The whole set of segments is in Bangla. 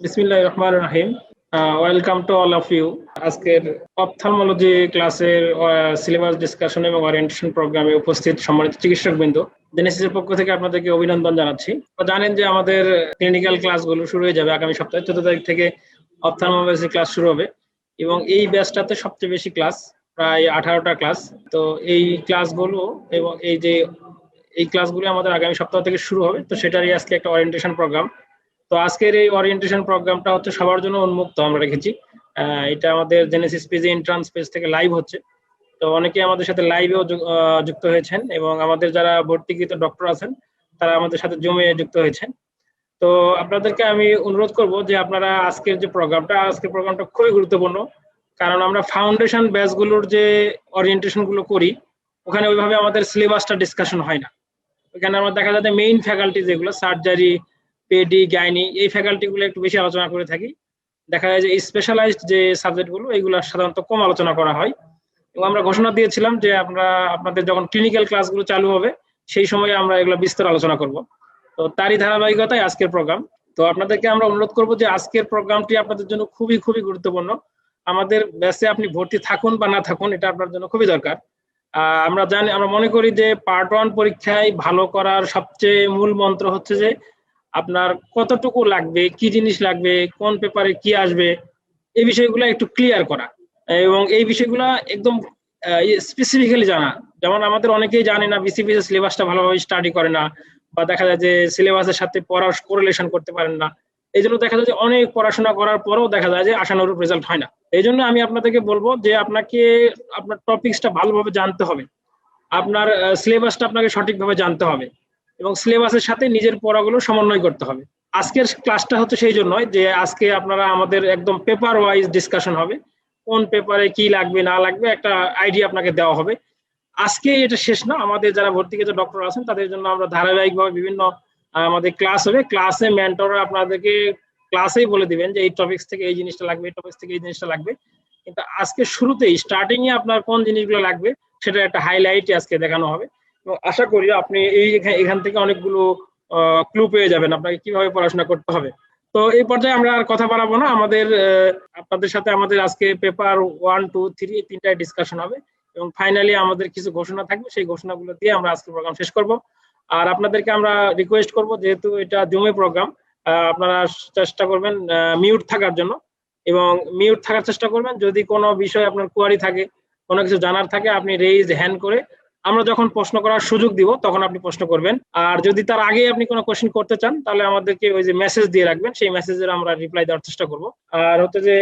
বিসমিল্লাহির রহমানির রহিম। Welcome to all of you. আজকের অপথলমোলজি ক্লাসের সিলেবাস ডিসকাশন এবং ওরিয়েন্টেশন প্রোগ্রামে উপস্থিত সম্মানিত চিকিৎসকবৃন্দ, জেনেসিসের পক্ষ থেকে আপনাদেরকে অভিনন্দন জানাচ্ছি। জানেন যে আমাদের ক্লিনিক্যাল ক্লাসগুলো শুরু হয়ে যাবে আগামী সপ্তাহে 14 তারিখ থেকে অপথলমোলজি ক্লাস শুরু হবে এবং এই ব্যাচটাতে সবচেয়ে বেশি ক্লাস, প্রায় 18টা ক্লাস। তো এই ক্লাসগুলো এবং এই ক্লাসগুলো আমাদের আগামী সপ্তাহ থেকে শুরু হবে। তো সেটারই আজকে একটা ওরিয়েন্টেশন প্রোগ্রাম। তো আজকের এই ওরিয়েন্টেশন প্রোগ্রামটা হচ্ছে সবার জন্য উন্মুক্ত, আমরা রেখেছি। এটা আমাদের জেনেসিস পেজে এন্ট্রান্স পেজ থেকে লাইভ হচ্ছে। তো অনেকে আমাদের সাথে লাইভেও যুক্ত হয়েছেন এবং আমাদের যারা ভর্তিকৃত ডক্টর আছেন তারা আমাদের সাথে জমে যুক্ত হয়েছেন। তো আপনাদেরকে আমি অনুরোধ করব যে আপনারা আজকের প্রোগ্রামটা খুবই গুরুত্বপূর্ণ, কারণ আমরা ফাউন্ডেশন ব্যাচগুলোর যে ওরিয়েন্টেশন গুলো করি ওখানে ওইভাবে আমাদের সিলেবাসটা ডিসকাশন হয় না। ওখানে আমরা দেখা যাচ্ছে মেইন ফ্যাকাল্টি যেগুলো সার্জারি, পেডি, গাইনি, এই ফ্যাকাল্টি গুলো একটু বেশি আলোচনা করে থাকি। দেখা যায় যে স্পেশালাইজড যে সাবজেক্ট গুলো এগুলো সাধারণত কম আলোচনা করা হয়। এবং আমরা ঘোষণা দিয়েছিলাম যে আপনাদের যখন ক্লিনিক্যাল ক্লাসগুলো চালু হবে সেই সময় আমরা এগুলো বিস্তার আলোচনা করব। তো তারই ধারাবাহিকতায় আজকের প্রোগ্রাম। তো আপনাদেরকে আমরা অনুরোধ করব যে আজকের প্রোগ্রামটি আপনাদের জন্য খুবই খুবই গুরুত্বপূর্ণ। আমাদের ব্যাচে আপনি ভর্তি থাকুন বা না থাকুন, এটা আপনার জন্য খুবই দরকার। আমরা মনে করি যে পার্ট 1 পরীক্ষায় ভালো করার সবচেয়ে মূল মন্ত্র হচ্ছে যে আপনার কতটুকু লাগবে, কি জিনিস লাগবে, কোন পেপারে কি আসবে, এই বিষয়গুলো একটু ক্লিয়ার করা এবং এই বিষয়গুলো একদম স্পেসিফিক্যালি জানা। যেমন আমাদের অনেকেই জানে না, বিসিপি সিলেবাসটা ভালোভাবে স্টাডি করে না, বা দেখা যায় যে সিলেবাসের সাথে পড়ার কোরিলেশন করতে পারেন না। এই জন্য দেখা যায় যে অনেক পড়াশোনা করার পরেও দেখা যায় যে আশানুরূপ রেজাল্ট হয় না। এই জন্য আমি আপনাদেরকে বলবো যে আপনাকে আপনার টপিকসটা ভালোভাবে জানতে হবে, আপনার সিলেবাসটা আপনাকে সঠিকভাবে জানতে হবে এবং সিলেবাসের সাথে নিজের পড়াগুলো সমন্বয় করতে হবে। আজকের ক্লাসটা হচ্ছে সেই জন্য যে আজকে আপনারা আমাদের একদম পেপার ওয়াইজ ডিসকাশন হবে, কোন পেপারে কি লাগবে না লাগবে একটা আইডিয়া আপনাকে দেওয়া হবে। আজকে এটা শেষ না, আমাদের যারা ভর্তিকৃত ডক্টর আছেন তাদের জন্য আমরা ধারাবাহিকভাবে বিভিন্ন আমাদের ক্লাস হবে। ক্লাসে মেন্টররা আপনাদেরকে ক্লাসেই বলে দিবেন যে এই টপিকস থেকে এই জিনিসটা লাগবে, এই টপিকস থেকে এই জিনিসটা লাগবে। কিন্তু আজকে শুরুতেই স্টার্টিং এ আপনার কোন জিনিসগুলো লাগবে সেটা একটা হাইলাইট আজকে দেখানো হবে এবং আশা করি আপনি এখান থেকে অনেকগুলো ক্লু পেয়ে যাবেন আপনাকে কিভাবে পড়াশোনা করতে হবে। তো এই পর্যায়ে আমরা আর কথা বাড়াবো না, আপনাদের সাথে আমাদের আজকে পেপার 1, 2, 3 এই তিনটায় ডিসকাশন হবে এবং ফাইনালি আমাদের কিছু ঘোষণা থাকবে, সেই ঘোষণাগুলো দিয়ে আমরা আজকে প্রোগ্রাম শেষ করব। আর আপনাদেরকে আমরা রিকোয়েস্ট করব, যেহেতু এটা জুমে প্রোগ্রাম, আপনারা চেষ্টা করবেন মিউট থাকার জন্য এবং মিউট থাকার চেষ্টা করবেন। যদি কোনো বিষয় আপনার কোয়ারি থাকে, কোনো কিছু জানার থাকে, আপনি রেইজ হ্যান্ড করে আমরা যখন প্রশ্ন করার সুযোগ দিব তখন আপনি প্রশ্ন করবেন। আর যদি তার আগে আপনি কোনো কোশ্চেন করতে চান তাহলে আমাদেরকে ওই যে মেসেজ দিয়ে রাখবেন, সেই মেসেজের আমরা রিপ্লাই দেওয়ার চেষ্টা করব। আর হচ্ছে যে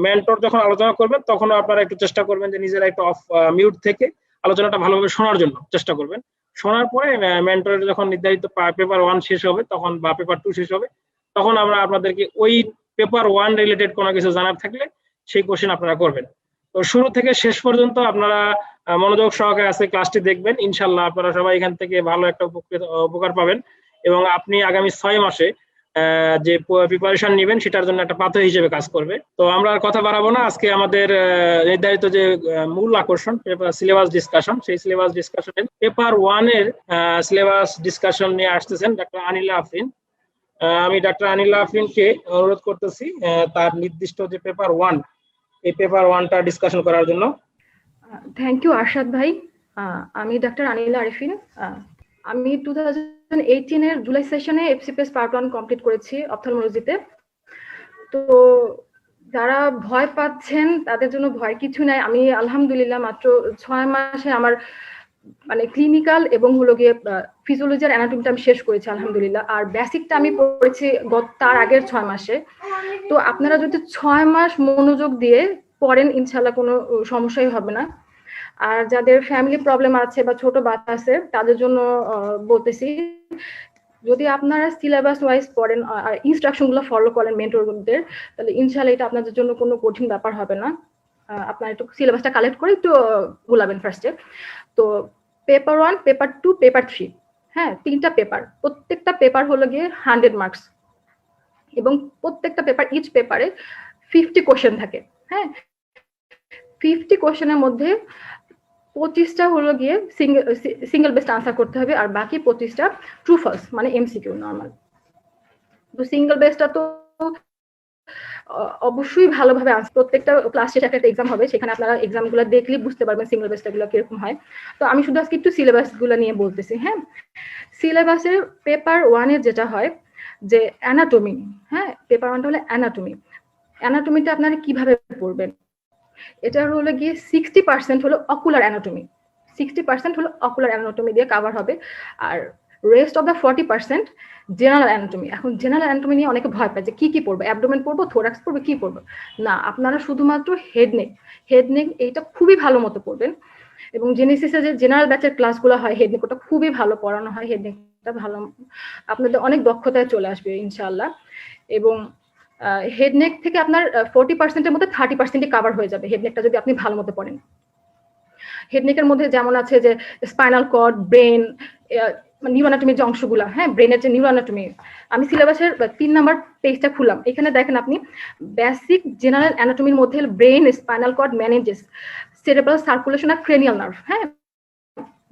মেন্টর যখন আলোচনা করবেন তখন আপনারা একটু চেষ্টা করবেন যে নিজেরা একটু অফ মিউট থেকে আলোচনাটা ভালোভাবে শোনার জন্য চেষ্টা করবেন। শোনার পরে মেন্টরের যখন নির্ধারিত পেপার 1 শেষ হবে তখন বা পেপার 2 শেষ হবে তখন আমরা আপনাদেরকে ওই পেপার 1 রিলেটেড কোনো কিছু জানার থাকলে সেই কোশ্চেন আপনারা করবেন। তো শুরু থেকে শেষ পর্যন্ত আপনারা মনোযোগ সহকারে আজকে ক্লাসটি দেখবেন। ইনশাল্লাহ আপনারা সবাই এখান থেকে ভালো একটা উপকার পাবেন এবং আপনি আগামী 6 মাসে যে প্রিপারেশন নেবেন সেটার জন্য একটা পাথর হিসেবে কাজ করবে। তো আমরা আর কথা বাড়াবো না, আজকে আমাদের নির্ধারিত যে মূল আকর্ষণ সিলেবাস ডিসকাশন, সেই সিলেবাস ডিসকাশনে পেপার 1 এর সিলেবাস ডিসকাশন নিয়ে আসতেছেন ডাক্তার আনিলা আফরিন। আমি ডাক্তার আনিলা আফরিনকে অনুরোধ করতেছি তার নির্দিষ্ট যে পেপার 1, এই পেপার 1টা ডিসকাশন করার জন্য। থ্যাংক ইউ আরশাদ ভাই। আমি ডাক্তার আনিলা আরিফিন। আমি 2018 এর জুলাই সেশনে এফসিপিএস পার্ট 1 কমপ্লিট করেছি অপথলমোলজিতে। তো যারা ভয় পাচ্ছেন তাদের জন্য ভয় কিছু নাই। আমি আলহামদুলিল্লাহ মাত্র 6 মাসে আমার মানে ক্লিনিক্যাল এবং হলো গিয়ে ফিজিওলজি আর অ্যানাটমিটা আমি শেষ করেছি আলহামদুলিল্লাহ। আর বেসিকটা আমি পড়েছি তার আগের 6 মাসে। তো আপনারা যদি 6 মাস মনোযোগ দিয়ে পড়েন ইনশাল্লাহ কোনো সমস্যাই হবে না। আর যাদের ফ্যামিলি প্রবলেম আছে বা ছোট বাচ্চা আছে তাদের জন্য বলতেছি, যদি আপনারা সিলেবাস ওয়াইজ পড়েন আর ইনস্ট্রাকশন গুলো ফলো করেন মেন্টরদের, তাহলে ইনশাল্লাহ এটা আপনাদের জন্য কোনো কঠিন ব্যাপার হবে না। আপনারা একটু সিলেবাসটা কালেক্ট করে একটু গুলাবেন ফার্স্টে। তো পেপার 1, পেপার 2, পেপার 3, হ্যাঁ 3টা পেপার। প্রত্যেকটা পেপার হলো গিয়ে 100 মার্কস এবং প্রত্যেকটা পেপার ইচ পেপারে 50 কোশ্চেন থাকে। হ্যাঁ 50 কোশ্চেনের মধ্যে 25টা হলো গিয়ে সিঙ্গেল বেস্ট আনসার করতে হবে আর বাকি 25টা ট্রু ফলস মানে এমসিকিউ নরমাল। তো সিঙ্গেল বেস্টটা তো অবশ্যই ভালোভাবে প্রত্যেকটা ক্লাস শেষে একটা এক্সাম হবে, সেখানে আপনারা এক্সামগুলো দেখলে বুঝতে পারবেন সিঙ্গেল বেসগুলো কিরকম হয়। তো আমি শুধু আজকে একটু সিলেবাসগুলো নিয়ে বলতেছি। হ্যাঁ, সিলেবাসের পেপার 1 এর যেটা হয় যে অ্যানাটমি, হ্যাঁ পেপার 1টা হলো অ্যানাটমি। অ্যানাটমিতে আপনারা কিভাবে পড়বেন, এটা হলো গিয়ে 60% হলো অকুলার অ্যানাটমি, 60% হলো অকুলার অ্যানাটমি দিয়ে কভার হবে, আর rest of the 40% general anatomy. এখন জেনারেল অ্যানাটমি নিয়ে অনেকে ভয় পায় যে কি পড়বো, অ্যাবডোমেন পড়বো, থোরাক্স পড়বো, কি পড়বো না, আপনারা শুধুমাত্র হেডনেক এইটা খুবই ভালো মতো পড়বেন। এবং জেনেসিসে যে জেনারেল ব্যাচের ক্লাসগুলো হয় হেডনেক, ওটা খুবই ভালো পড়ানো হয়, হেডনেকটা ভালো, আপনাদের অনেক দক্ষতায় চলে আসবে ইনশাআল্লাহ। এবং হেডনেক থেকে আপনার 40%-এর মধ্যে 30%ই কভার হয়ে যাবে হেডনেকটা যদি আপনি ভালো মতো পড়েন। হেডনেকের মধ্যে যেমন আছে যে স্পাইনাল কর্ড, ব্রেন, নিউরোঅ্যানাটমির যে অংশগুলো, হ্যাঁ ব্রেনের যে নিউরোঅ্যানাটমি, আমি সিলেবাসের 3 নাম্বার পেজটা খুললাম, এখানে দেখেন আপনি বেসিক জেনারেল অ্যানাটমির মধ্যে brain, spinal cord, meninges, cerebral circulation আর ক্রেনিয়াল নার্ভ। হ্যাঁ,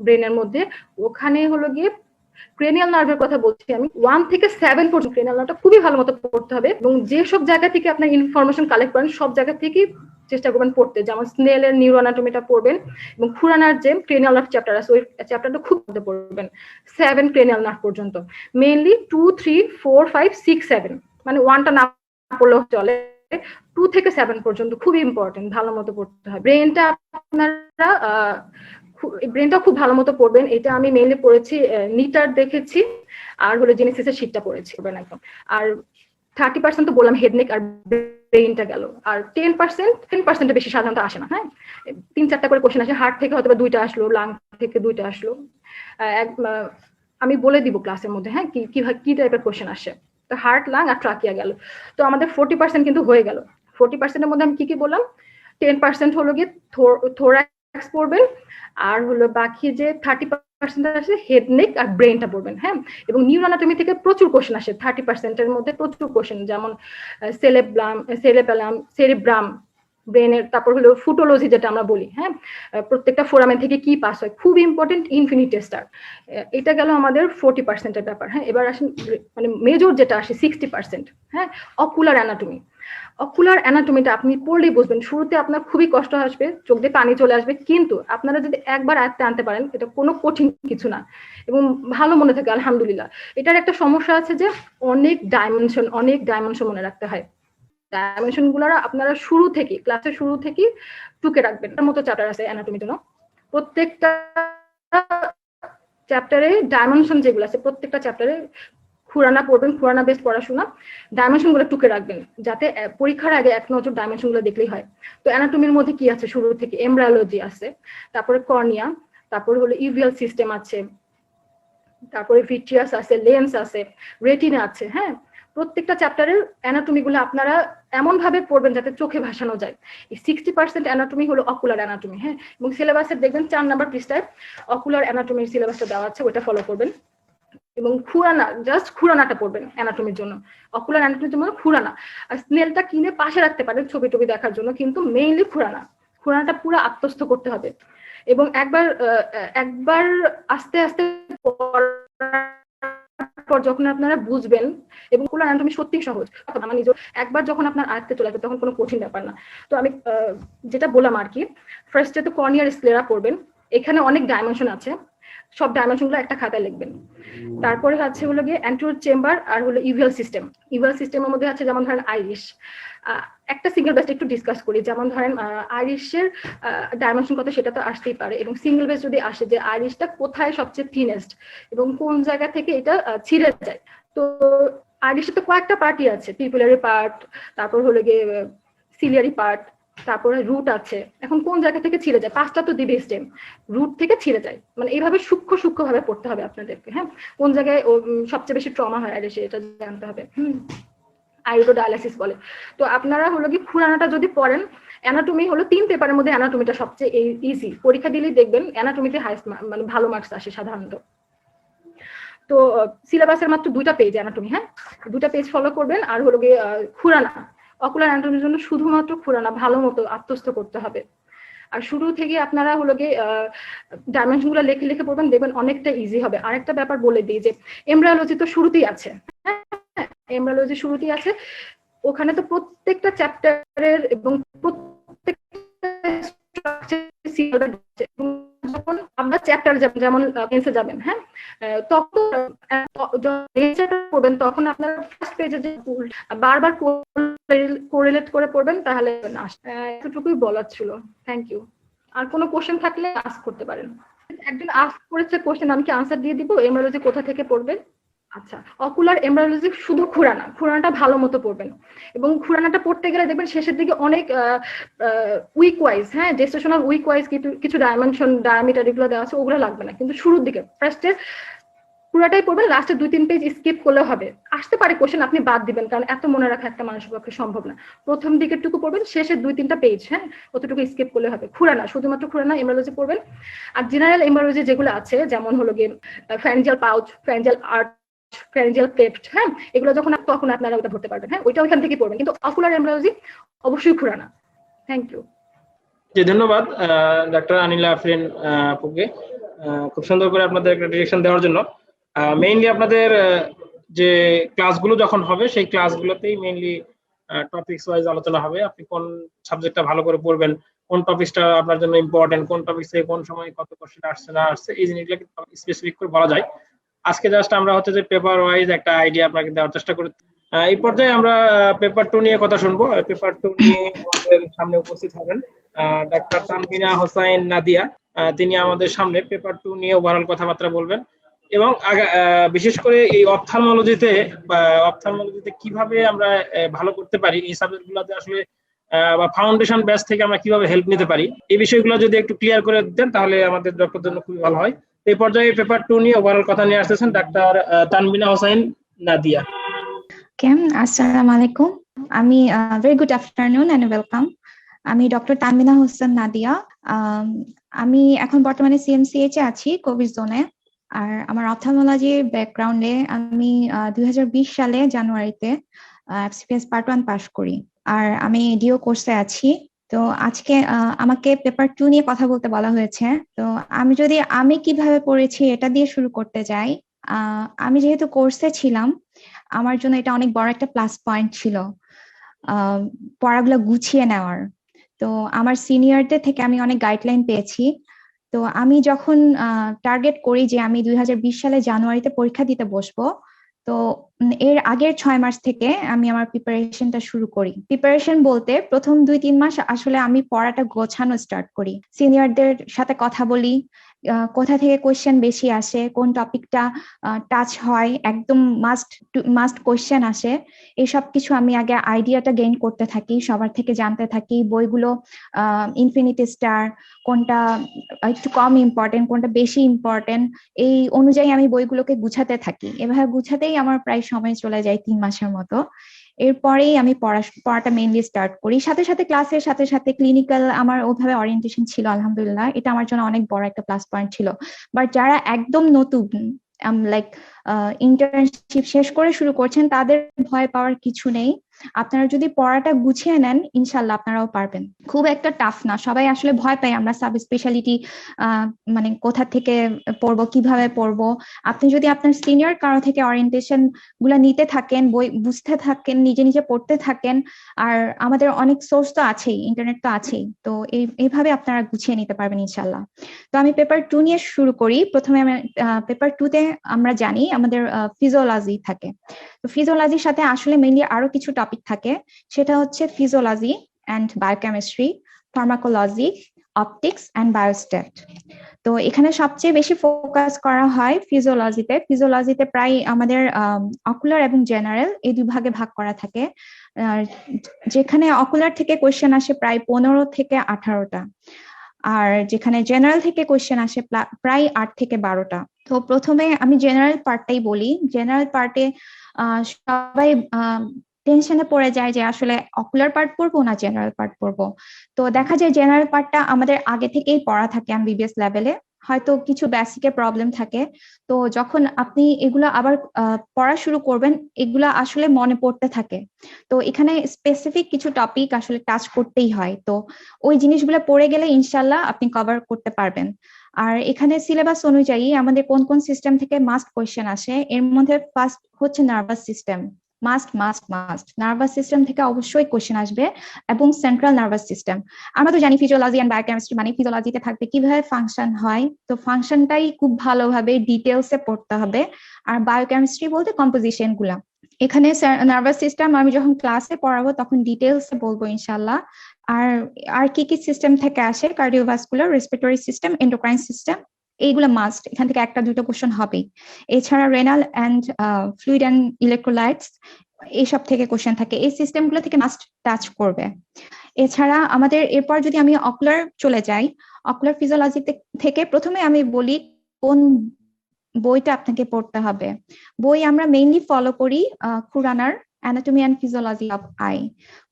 ব্রেনের মধ্যে ওখানে হলো গিয়ে ক্রেনিয়াল নার্ভের কথা বলছি আমি, 1 থেকে 7 পর্যন্ত ক্রেনিয়াল নার্ভটা খুবই ভালো মতো পড়তে হবে। এবং যে সব জায়গা থেকে আপনার ইনফরমেশন কালেক্ট করেন সব জায়গা থেকেই চেষ্টা করবেন পড়তে, যেমন স্নেলের নিউরোঅ্যানাটমিটা পড়বেন, এবং খুরানার যে ক্রেনিয়াল নার্ভ চ্যাপ্টার আছে ওই চ্যাপ্টারটা খুব ভালো পড়বেন 7 ক্রেনিয়াল নার্ভ পর্যন্ত, মেইনলি 2, 3, 4, 5, 6, 7, মানে 1টা না পড়লেও চলে, 2 থেকে 7 পর্যন্ত খুব ইম্পর্টেন্ট, ভালো মতো পড়তে হয়। ব্রেনটা আপনারা ব্রেনটা খুব ভালো মতো পড়বেন, এটা আমি মেইনলি পড়েছি, নিটার দেখেছি, আর হলো জেনেসিসের শীটটা পড়েছি একদম। আর 30% তো বললাম হেডনেক আর ব্রেইনটা গেল, আর 10% বেশি সাধারণত আসে না। হ্যাঁ, 3-4টা করে কোশ্চেন আসে, হার্ট থেকে হয়তো 2টা আসলো, লাং থেকে 2টা আসলো, আমি বলে দিব ক্লাসের মধ্যে হ্যাঁ কি টাইপের কোশ্চেন আসে। তো হার্ট, লাং আর ট্রাকিয়া গেল, তো আমাদের 40% কিন্তু হয়ে গেল। 40%-এর মধ্যে আমি কি বললাম, 10% হলো গিয়ে থোরাক্স পড়বেন, আর হলো বাকি যে 30% আসে হেডনেক আর ব্রেনটা পড়বেন। হ্যাঁ, এবং নিউরোঅ্যানাটমি থেকে প্রচুর কোশ্চেন আসে, 30%-এর মধ্যে প্রচুর কোশ্চেন, যেমন সেরেব্রাম, ব্রেনের, তারপর হলো ফুটোলজি যেটা আমরা বলি, হ্যাঁ প্রত্যেকটা ফোরামেন থেকে কি পাস হয়, খুব ইম্পর্টেন্ট ইনফিনিটেস্টার। এটা গেল আমাদের 40%-এর ব্যাপার। হ্যাঁ, এবার আসেন মানে মেজর যেটা আসে 60%, হ্যাঁ অকুলার অ্যানাটমি। অকুলার অ্যানাটমিটা আপনি পড়লেই বুঝবেন, শুরুতে আপনার খুবই কষ্ট আসবে, চোখ দিয়ে পানি চলে আসবে, কিন্তু আপনারা যদি একবার আয়ত্তে আনতে পারেন এটা কোনো কঠিন কিছু না, এবং ভালো মনে থাকে আলহামদুলিল্লাহ। এটার একটা সমস্যা আছে যে অনেক ডাইমেনশন মনে রাখতে হয়, ডাইমেনশন গুলো আপনারা ক্লাসের শুরু থেকে টুকে রাখবেন। তার মতো চ্যাপ্টার আছে অ্যানাটমির জন্য, প্রত্যেকটা চ্যাপ্টারে ডাইমেনশন যেগুলো আছে প্রত্যেকটা চ্যাপ্টারে খুরানা পড়বেন, খুরানা বেসড পড়াশোনা, ডাইমেনশন গুলো টুকে রাখবেন যাতে পরীক্ষার আগে এক নজর ডাইমেনশন গুলো দেখলেই হয়। তো অ্যানাটমির মধ্যে কি আছে, শুরু থেকে এমব্রায়োলজি আছে, তারপরে কর্নিয়া, তারপরে হলো ইভিয়াল সিস্টেম আছে, তারপরে ভিট্রিয়াস আছে, লেন্স আছে, রেটিনা আছে। হ্যাঁ, প্রত্যেকটা চ্যাপ্টারের অ্যানাটমি গুলো আপনারা এমন ভাবে পড়বেন যাতে চোখে ভাসানো যায়। এই 60% অ্যানাটমি হলো অকুলার অ্যানাটমি। হ্যাঁ, এবং সিলেবাসের দেখবেন 4 নাম্বার পৃষ্ঠায় অকুলার অ্যানাটমির সিলেবাসটা দেওয়া আছে, ওটা ফলো করবেন। এবং খুরানাটা পড়বেন অ্যানাটমির জন্য, অকুলার অ্যানাটমির জন্য খুরানা। আর স্নেলটা কিনে পাশে রাখতে পারেন ছবি টবি দেখার জন্য, কিন্তু মেইনলি খুরানাটা পুরো আত্মস্থ করতে হবে। এবং একবার আস্তে আস্তে পর যখন আপনারা বুঝবেন, এবং অকুলার অ্যানাটমি সত্যি সহজ, আমার নিজের একবার যখন আপনার আয়ত্তে চলে আসবে তখন কোনো কঠিন ব্যাপার না। তো আমি যেটা বললাম আর কি, ফার্স্টে তো কর্নিয়ার স্ক্লেরা পড়বেন, এখানে অনেক ডাইমেনশন আছে, সব ডাইমেনশন গুলো একটা খাতায় লিখবেন। তারপরে আছে হলো গিয়ে অ্যান্টেরিয়র চেম্বার আর হলো ইভিয়াল সিস্টেমের মধ্যে আছে যেমন ধরেন আইরিশ, একটা সিঙ্গেল বেস একটু ডিসকাস করি, যেমন ধরেন আইরিশের ডাইমেনশন কত সেটা তো আসতেই পারে, এবং সিঙ্গেল বেস যদি আসে যে আইরিশটা কোথায় সবচেয়ে থিনেস্ট এবং কোন জায়গা থেকে এটা ছিঁড়ে যায়। তো আইরিশের তো কয়েকটা পার্টই আছে, পিপুলারি পার্ট, তারপর হলো গিয়ে সিলিয়ারি পার্ট, তারপরে রুট আছে। এখন কোন জায়গা থেকে ছিঁড়ে যায়, 5টা তো দিবে স্টেম, রুট থেকে ছিঁড়ে যায়, মানে এইভাবে সূক্ষ্ম ভাবে পড়তে হবে আপনাদেরকে। হ্যাঁ, কোন জায়গায় সবচেয়ে বেশি ট্রমা হয় আইরিশে এটা জানতে হবে। আয়োডো ডায়ালাইসিস বলে। তো আপনারা হলো কি খুরানাটা যদি পড়েন, অ্যানাটমি হলো 3 পেপারের মধ্যে অ্যানাটমিটা সবচেয়ে ইজি, পরীক্ষা দিলেই দেখবেন অ্যানাটমিতে হাইস্ট মানে ভালো মার্কস আসে সাধারণত। তো সিলেবাসের মাত্র 2টা পেজ অ্যানাটমি, হ্যাঁ 2টা পেজ ফলো করবেন। আর হলো গিয়ে খুরানা, অকুলার অ্যানাটমির জন্য শুধুমাত্র খুরানা ভালো মতো আত্মস্থ করতে হবে। আর শুরু থেকে আপনারা হলো গিয়ে ডাইমেনশন গুলো লিখে পড়বেন, দেখবেন অনেকটা ইজি হবে। আরেকটা ব্যাপার বলে দিই যে এমব্রায়োলজি তো শুরুতেই আছে, হ্যাঁ এমব্রায়োলজি শুরুতেই আছে, ওখানে তো প্রত্যেকটা চ্যাপ্টারের এবং যখন আমরা চ্যাপ্টার যেমন পেন্সে যাবেন, হ্যাঁ, তখন পড়বেন, তখন আপনার ফার্স্ট পেজে যে বারবার কোরিলেট করে পড়বেন, তাহলে এতটুকুই বলার ছিল। Thank you. আর কোনো কোশ্চেন থাকলে আস্ক করতে পারেন। একজন আস্ক করেছে কোশ্চেন, আমি কি আনসার দিয়ে দিব? এমব্রায়োলজি কোথা থেকে পড়বেন? আচ্ছা, অকুলার এমব্রায়োলজি শুধু খুরানাটা ভালো মতো পড়বেন, এবং খুরানাটা পড়তে গেলে দেখবেন শেষের দিকে অনেক উইক ওয়াইজ, হ্যাঁ, জেস্টেশনাল উইক ওয়াইজ কিছু ডাইমেনশন ডায়ামিটার এগুলো দেওয়া আছে, ওগুলো লাগবে না। কিন্তু শুরুর দিকে ফার্স্টে পুরাটাই পড়বেন, লাস্টে 2-3 পেজ স্কিপ করলে হবে। আসতে পারে কোশ্চেন, আপনি বাদ দিবেন, কারণ এত মনে রাখা একটা মানুষের পক্ষে সম্ভব না। প্রথম দিকের টুকু পড়বেন, শেষের 2-3টা পেজ, হ্যাঁ, অতটুকু স্কিপ করলে হবে। শুধুমাত্র খুরানা এমব্রায়োলজি পড়বেন। আর জেনারেল এমব্রায়োলজি যেগুলো আছে, যেমন হলো গিয়ে pharyngeal pouch, pharyngeal arch, pharyngeal cleft, হ্যাঁ, এগুলো যখন তখন আপনারা ওটা ধরতে পারবেন, হ্যাঁ, ওইটা ওইখান থেকে পড়বেন। কিন্তু অকুলার এমব্রায়োলজি অবশ্যই খুরানা। Thank you. জি, ধন্যবাদ ডাক্তার আনিলা আফরিন আপুকে খুব সুন্দর করে আপনাদের একটা ডিরেকশন দেওয়ার জন্য। মেইনলি আপনাদের যে ক্লাসগুলো যখন হবে, সেই ক্লাসগুলোতেই মেইনলি টপিকস ওয়াইজ আলোচনা হবে। আপনি কোন সাবজেক্টটা ভালো করে পড়বেন, কোন টপিকসটা আপনার জন্য ইম্পর্টেন্ট, কোন টপিকসে কোন সময় কত কোশ্চেন আসছে না আসছে, এই জিনিসগুলো কিন্তু স্পেসিফিক করে বলা যায়। আজকে জাস্ট আমরা হচ্ছে যে পেপার ওয়াইজ একটা আইডিয়া আপনাকে দেওয়ার চেষ্টা করি। এই পর্যায়ে আমরা পেপার 2 নিয়ে কথা শুনবো। পেপার 2 নিয়ে আমাদের সামনে উপস্থিত হবেন ডাক্তার তানবিনা হোসাইন নাদিয়া। তিনি আমাদের সামনে পেপার 2 নিয়ে ওভারঅল কথাবার্তা বলবেন, এবং বিশেষ করে এই অপথ্যালমোলজিতে কিভাবে আমরা ভালো করতে পারি, এই সাবজেক্টগুলোতে আসলে বা ফাউন্ডেশন ব্যাচ থেকে আমরা কিভাবে হেল্প নিতে পারি, এই বিষয়গুলো যদি একটু ক্লিয়ার করে দেন তাহলে আমাদের ডক্টর জন্য খুবই ভালো হয়। এই পর্যায়ে পেপার 2 নিয়ে ওভারঅল কথা নিয়ে আসতেছেন ডাক্তার তানবিনা হোসাইন নাদিয়া। আসসালামু আলাইকুম। আমি very good afternoon and welcome. আমি ডক্টর তানবিনা হোসেন নাদিয়া। আমি এখন বর্তমানে সিএমসিএইচ এ আছি, কোভিড জোনে। আর আমার অপথ্যালমোলজি ব্যাকগ্রাউন্ডে আমি 2020 সালে জানুয়ারিতে এফসিপিএস পার্ট 1 পাস করি। আর আমি ডিও কোর্সে আছি। তো আজকে আমাকে পেপার 2 নিয়ে কথা বলতে বলা হয়েছে। তো আমি কিভাবে পড়েছি এটা দিয়ে শুরু করতে চাই। আমি যেহেতু কোর্সে ছিলাম, আমার জন্য এটা অনেক বড় একটা প্লাস পয়েন্ট ছিল পড়াগুলো গুছিয়ে নেওয়ার। তো আমার সিনিয়রদের থেকে আমি অনেক গাইডলাইন পেয়েছি। তো আমি যখন টার্গেট করি যে আমি 2020 সালে জানুয়ারিতে পরীক্ষা দিতে বসবো, তো এর আগের 6 মাস থেকে আমি আমার প্রিপারেশনটা শুরু করি। প্রিপারেশন বলতে প্রথম 2-3 মাস আসলে আমি পড়াটা গোছানো স্টার্ট করি। সিনিয়রদের সাথে কথা বলি, কোথা থেকে কোয়েশ্চেন বেশি আসে, কোন টপিকটা টাচ হয়, একদম মাস্ট কোয়েশ্চেন আসে, এইসব কিছু আমি আগে আইডিয়াটা গেইন করতে থাকি, সবার থেকে জানতে থাকি। বইগুলো ইনফিনিটি স্টার, কোনটা একটু কম ইম্পর্টেন্ট, কোনটা বেশি ইম্পর্টেন্ট, এই অনুযায়ী আমি বইগুলোকে গুছাতে থাকি। এভাবে গুছাতেই আমার প্রায় সময় চলে যায় 3 মাসের মতো। এরপরেই আমি পড়াটা মেইনলি স্টার্ট করি। সাথে সাথে ক্লাসের সাথে সাথে ক্লিনিক্যাল আমার ওভাবে ওরিয়েন্টেশন ছিল, আলহামদুলিল্লাহ। এটা আমার জন্য অনেক বড় একটা প্লাস পয়েন্ট ছিল। বাট যারা একদম নতুন, লাইক ইন্টার্নশিপ শেষ করে শুরু করছেন, তাদের ভয় পাওয়ার কিছু নেই। আপনারা যদি পড়াটা গুছিয়ে নেন, ইনশাল্লাহ আপনারাও পারবেন। খুব একটা টাফ না। সবাই আসলে ভয় পাই আমরা সাব স্পেশালিটি, মানে কোথা থেকে পড়বো, কিভাবে পড়বো। আপনি যদি আপনার সিনিয়র কারো থেকে ওরিয়েন্টেশন গুলা নিতে থাকেন, বই বুঝতে থাকেন, নিজে নিজে পড়তে থাকেন, আর আমাদের অনেক সোর্স তো আছেই, ইন্টারনেট তো আছেই, তো এইভাবে আপনারা গুছিয়ে নিতে পারবেন ইনশাল্লাহ। তো আমি পেপার 2 নিয়ে শুরু করি। প্রথমে আমি পেপার 2-তে আমরা জানি আমাদের ফিজিওলজি থাকে। তো ফিজিওলজির সাথে আসলে মেইনলি আরো কিছু টপিক থাকে, সেটা হচ্ছে physiology and biochemistry, pharmacology, optics and biostat. তো এখানে সবচেয়ে বেশি ফোকাস করা হয় ফিজিওলজিতে। ফিজিওলজিতে প্রায় আমাদের অকুলার এবং জেনারেল এই 2 ভাগে ভাগ করা থাকে, যেখানে অকুলার থেকে কোয়েশ্চেন আসে প্রায় 15 থেকে 18টা, আর যেখানে জেনারেল থেকে কোয়েশ্চেন আসে প্রায় 8 থেকে 12টা। তো প্রথমে আমি জেনারেল পার্টটাই বলি। জেনারেল পার্টে সবাই টেনশনে পড়ে যায় যে আসলে অকুলার পার্ট পড়বো না জেনারেল পার্ট পড়বো। তো দেখা যায় জেনারেল পার্টটা আমাদের আগে থেকেই পড়া থাকে এমবিবিএস লেভেলে, হয়তো কিছু বেসিকের প্রবলেম থাকে। তো যখন আপনি এগুলো আবার পড়া শুরু করবেন, এগুলা আসলে মনে পড়তে থাকে। তো এখানে স্পেসিফিক কিছু টপিক আসলে টাচ করতেই হয়। তো ওই জিনিসগুলো পড়ে গেলে ইনশাল্লাহ আপনি কভার করতে পারবেন। আর এখানে সিলেবাস অনুযায়ী আমাদের কোন কোন সিস্টেম থেকে মাস্ট কোয়েশ্চেন আসে, এর মধ্যে ফার্স্ট হচ্ছে nervous system. Must must must nervous system থেকে অবশ্যই কোশ্চেন আসবে, এবং সেন্ট্রাল নার্ভাস সিস্টেম। আমরা তো জানি ফিজিওলজি এন্ড বায়োকেমিস্ট্রি মানে ফিজিওলজিতে থাকবে কিভাবে ফাংশন হয়, তো ফাংশনটাই খুব ভালোভাবে ডিটেলসে পড়তে হবে। আর বায়োকেমিস্ট্রি বলতে কম্পোজিশন গুলা। এখানে নার্ভাস সিস্টেম আমি যখন ক্লাসে পড়াবো তখন ডিটেলসে বলবো ইনশাল্লাহ। আর আর কি কি সিস্টেম থেকে আসে, cardiovascular, respiratory system, endocrine system, এইগুলো মাস্ট, এখান থেকে একটা দুটো কোশ্চেন হবেই। এছাড়া renal and fluid and electrolytes, এইসব থেকে কোশ্চেন থাকে, এই সিস্টেমগুলো থেকে মাস্ট টাচ করবে। এছাড়া আমাদের এরপর যদি আমি অকুলার চলে যাই, অকুলার ফিজিওলজি থেকে প্রথমে আমি বলি কোন বইটা আপনাকে পড়তে হবে। বই আমরা মেইনলি ফলো করি খুরানার anatomy and physiology of eye.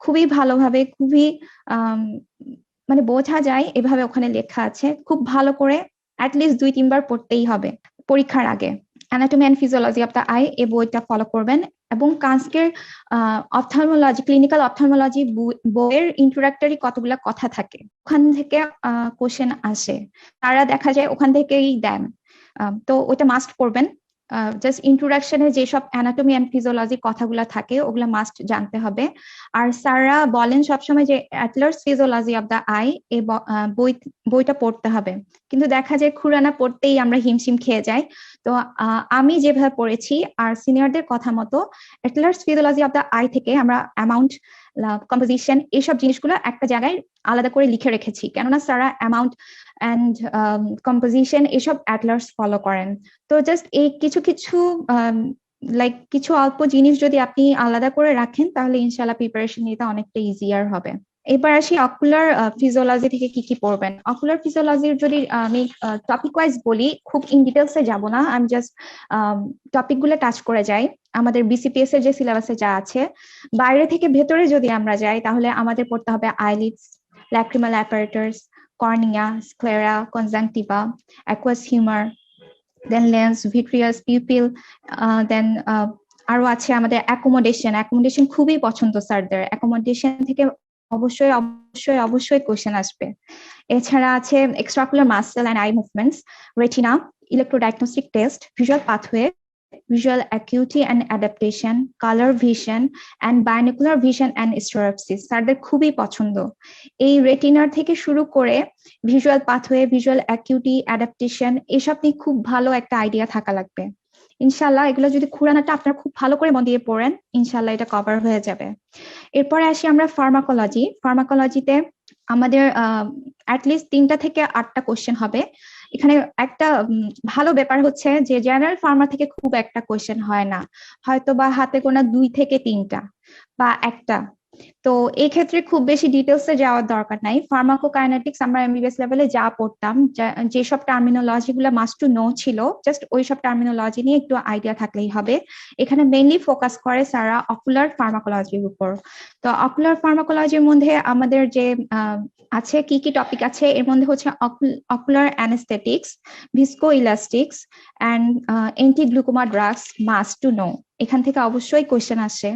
খুবই ভালোভাবে, খুবই মানে বোঝা যায় এভাবে ওখানে লেখা আছে, খুব ভালো করে অ্যাটলিস্ট 2-3 বার পড়তেই হবে পরীক্ষার আগে। Anatomy and physiology of the I এই বইটা ফলো করবেন। এবং কানস্কের অপথলমোলজি, ক্লিনিক্যাল অপথলমোলজি বইয়ের ইন্ট্রোডাক্টরি কতগুলা কথা থাকে, ওখান থেকে কোশ্চেন আসে, তারা দেখা যায় ওখান থেকেই দেন। তো ওইটা মাস্ট করবেন। জাস্ট ইন্ট্রোডাকশনে যেসব অ্যানাটমি অ্যান্ড ফিজিওলজি কথাগুলো থাকে ওগুলো মাস্ট জানতে হবে। আর স্যাররা বলেন সবসময় যে অ্যাটলার্স ফিজিওলজি অফ দ্য আই এই বইটা পড়তে হবে, কিন্তু দেখা যায় খুরানা পড়তেই আমরা হিমশিম খেয়ে যাই। তো আমি যেভাবে পড়েছি আর সিনিয়রদের কথা মতো অ্যাটলার্স ফিজিওলজি অফ দ্য আই থেকে আমরা অ্যামাউন্ট, কম্পোজিশন, এইসব জিনিসগুলো একটা জায়গায় আলাদা করে লিখে রেখেছি, কেননা স্যাররা অ্যামাউন্ট অ্যান্ড কম্পোজিশন এসব অ্যাটলার্স ফলো করেন। তো জাস্ট এই কিছু কিছু লাইক কিছু অল্প জিনিস যদি আপনি আলাদা করে রাখেন তাহলে ইনশাল্লাহ প্রিপারেশন নিতে অনেকটা ইজিয়ার হবে। এবার আসি অকুলার ফিজিওলজি থেকে কি কি পড়বেন। অকুলার ফিজিওলজির যদি আমি টপিক ওয়াইজ বলি, খুব ইন ডিটেলসে যাব না, আমি জাস্ট টপিকগুলো টাচ করে যাই। আমাদের বিসিপিএস এর যে সিলেবাসে যা আছে, বাইরে থেকে ভেতরে যদি আমরা যাই তাহলে আমাদের পড়তে হবে eyelids, lacrimal apparatus, cornea, sclera, conjunctiva, aqueous humour, then lens, vitreous, pupil, then আরো আছে আমাদের অ্যাকোমোডেশন। অ্যাকোমোডেশন খুবই পছন্দ স্যারদের, অ্যাকোমোডেশন থেকে অবশ্যই অবশ্যই অবশ্যই কোশ্চেন আসবে। এছাড়া আছে extraocular muscle and eye movements, retina, electrodiagnostic test, visual pathway, visual acuity and adaptation, color vision, and binocular vision and stereopsis স্যারদের খুবই পছন্দ। এই রেটিনার থেকে শুরু করে ভিজুয়াল পাথওয়ে, ভিজুয়াল অ্যাকিউটি, অ্যাডাপটেশন, এসব নিয়ে খুব ভালো একটা আইডিয়া থাকা লাগবে। ইনশাল্লাহ এগুলো যদি খুরানাটা আপনারা খুব ভালো করে মন দিয়ে পড়েন ইনশাল্লাহ এটা কভার হয়ে যাবে। এরপরে আসি আমরা ফার্মাকোলজি। ফার্মাকোলজিতে আমাদের অ্যাটলিস্ট 3টা থেকে 8টা কোশ্চেন হবে। এখানে একটা ভালো ব্যাপার হচ্ছে যে জেনারেল ফার্মা থেকে খুব একটা কোশ্চেন হয় না, হয়তো বা হাতে গোনা 2 থেকে 3টা বা একটা। তো এই ক্ষেত্রে খুব বেশি ডিটেলসে যাওয়ার দরকার নাই। ফার্মাকোকাইনেটিক্স আমরা এমবিবিএস লেভেলে যা পড়তাম, যেসব টার্মিনোলজি গুলো মাস্ট টু নো ছিল, জাস্ট ওইসব টার্মিনোলজি নিয়ে একটু আইডিয়া থাকলেই হবে। এখানে মেইনলি ফোকাস করে সারা অকুলার ফার্মাকোলজির উপর। তো অকুলার ফার্মাকোলজির মধ্যে আমাদের যে আছে কি কি টপিক আছে, এর মধ্যে হচ্ছে ocular anaesthetics, visco elastics and anti glaucoma drugs must to know, এখান থেকে অবশ্যই কোয়েশ্চেন আসে।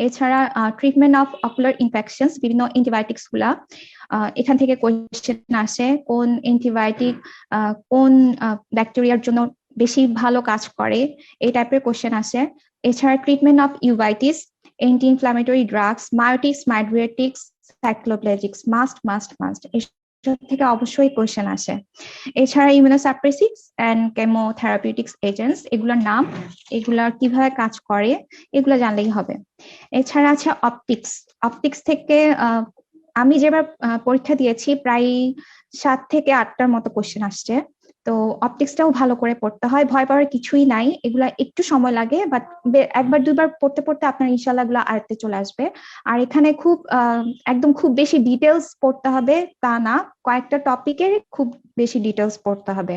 এছাড়া ট্রিটমেন্ট অফ অকুলার ইনফেকশনস, বিভিন্ন অ্যান্টিবায়োটিক্স গুলা, এখান থেকে কোয়েশ্চেন আসে। কোন অ্যান্টিবায়োটিক কোন ব্যাকটেরিয়ার জন্য বেশি ভালো কাজ করে, এই টাইপের কোয়েশ্চেন আসে। এছাড়া treatment of uveitis, anti inflammatory drugs, miotics, mydriatics, cycloplegics must must must, থেকে অবশ্যই কোয়েশ্চেন আসে। এছাড়া ইমিউনোসাপ্রেসিভস এন্ড কেমোথেরাপিউটিক্স এজেন্টস, এগুলোর নাম, এগুলা কিভাবে কাজ করে, এগুলো জানলেই হবে। এছাড়া আছে অপটিক্স। অপটিক্স থেকে আমি যেবার পরীক্ষা দিয়েছি প্রায় 7 থেকে 8টার মতো কোয়েশ্চেন আসছে। তো অপটিক্সটাও ভালো করে পড়তে হয়, ভয় পাওয়ার কিছুই নাই, এগুলা একটু সময় লাগে, বাট একবার দুইবার পড়তে পড়তে আপনার ইনশাল্লাহ এগুলো আয়ত্তে চলে আসবে। আর এখানে খুব একদম খুব বেশি ডিটেলস পড়তে হবে তা না, কয়েকটা টপিকের খুব বেশি ডিটেলস পড়তে হবে।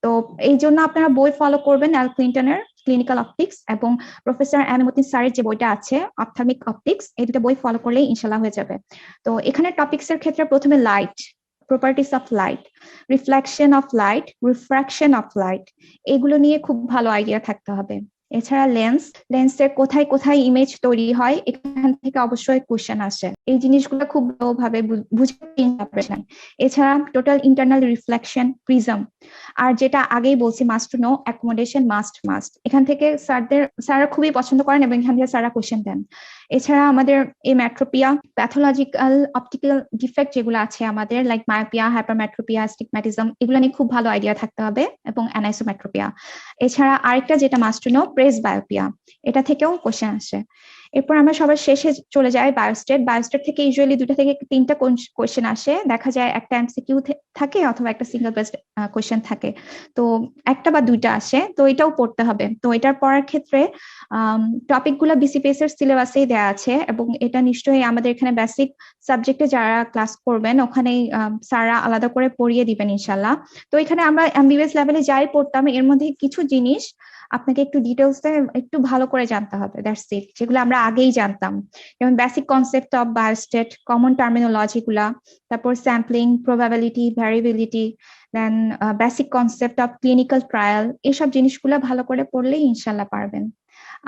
তো এই জন্য আপনারা বই ফলো করবেন অ্যাল ক্লিন্টনের ক্লিনিক্যাল অপটিক্স এবং প্রফেসর এম এ মতিন স্যারের যে বইটা আছে অপথলমিক অপটিক্স, এই দুটো বই ফলো করলেই ইনশাল্লাহ হয়ে যাবে। তো এখানে টপিক্স এর ক্ষেত্রে প্রথমে light, properties of light, reflection of light, refraction of light, এগুলো নিয়ে খুব ভালো আইডিয়া থাকতে হবে। এছাড়া লেন্সের কোথায় কোথায় ইমেজ তৈরি হয় এখান থেকে অবশ্যই কোশ্চেন আসে, এই জিনিসগুলো খুব ভালোভাবে বুঝে। এছাড়া টোটাল ইন্টারনাল রিফ্লেকশন, প্রিজম, আর যেটা আগেই বলছি must to no, accommodation must এখান থেকে স্যাররা খুবই পছন্দ করেন এবং এখান থেকে স্যাররা কোশ্চেন দেন। এছাড়া আমাদের এমেট্রোপিয়া, প্যাথোলজিক্যাল অপটিক্যাল ডিফেক্ট যেগুলো আছে আমাদের, লাইক মায়োপিয়া, হাইপারমেট্রোপিয়া, স্টিগম্যাটিজম, এগুলো নিয়ে খুব ভালো আইডিয়া থাকতে হবে, এবং অ্যানাইসোমেট্রোপিয়া। এছাড়া আরেকটা যেটা মাস্ট টু নো, প্রেস বায়োপিয়া, এটা থেকেও কোশ্চেন আসে। এরপর আমরা সবার শেষে চলে যাই বায়োস্টেট থেকে ইউজুয়ালি 2 থেকে 3টা কোশ্চেন আসে, দেখা যায় একটা এমসিকিউ থাকে অথবা একটা সিঙ্গেল বেসড কোশ্চেন থাকে, তো একটা বা 2টা আসে, তো এটাও পড়তে হবে। তো এটার পড়ার ক্ষেত্রে টপিকগুলো বিসিপিএস এর সিলেবাসেই দেওয়া আছে, এবং এটা নিশ্চয়ই আমাদের এখানে বেসিক সাবজেক্টে যারা ক্লাস করবেন ওখানেই স্যাররা আলাদা করে পড়িয়ে দিবেন ইনশাল্লাহ। তো এখানে আমরা এমবিবিএস লেভেলে যাই পড়তাম, এর মধ্যে কিছু জিনিস আপনাকে একটু ডিটেলসে একটু ভালো করে জানতে হবে, দ্যাটস ইট, যেগুলো আমরা আগেই জানতাম, যেমন basic concept of biostat, common terminology গুলা, তারপর sampling, probability, variability, then basic concept of clinical trial, এসব জিনিসগুলো ভালো করে পড়লেই ইনশাল্লাহ পারবেন।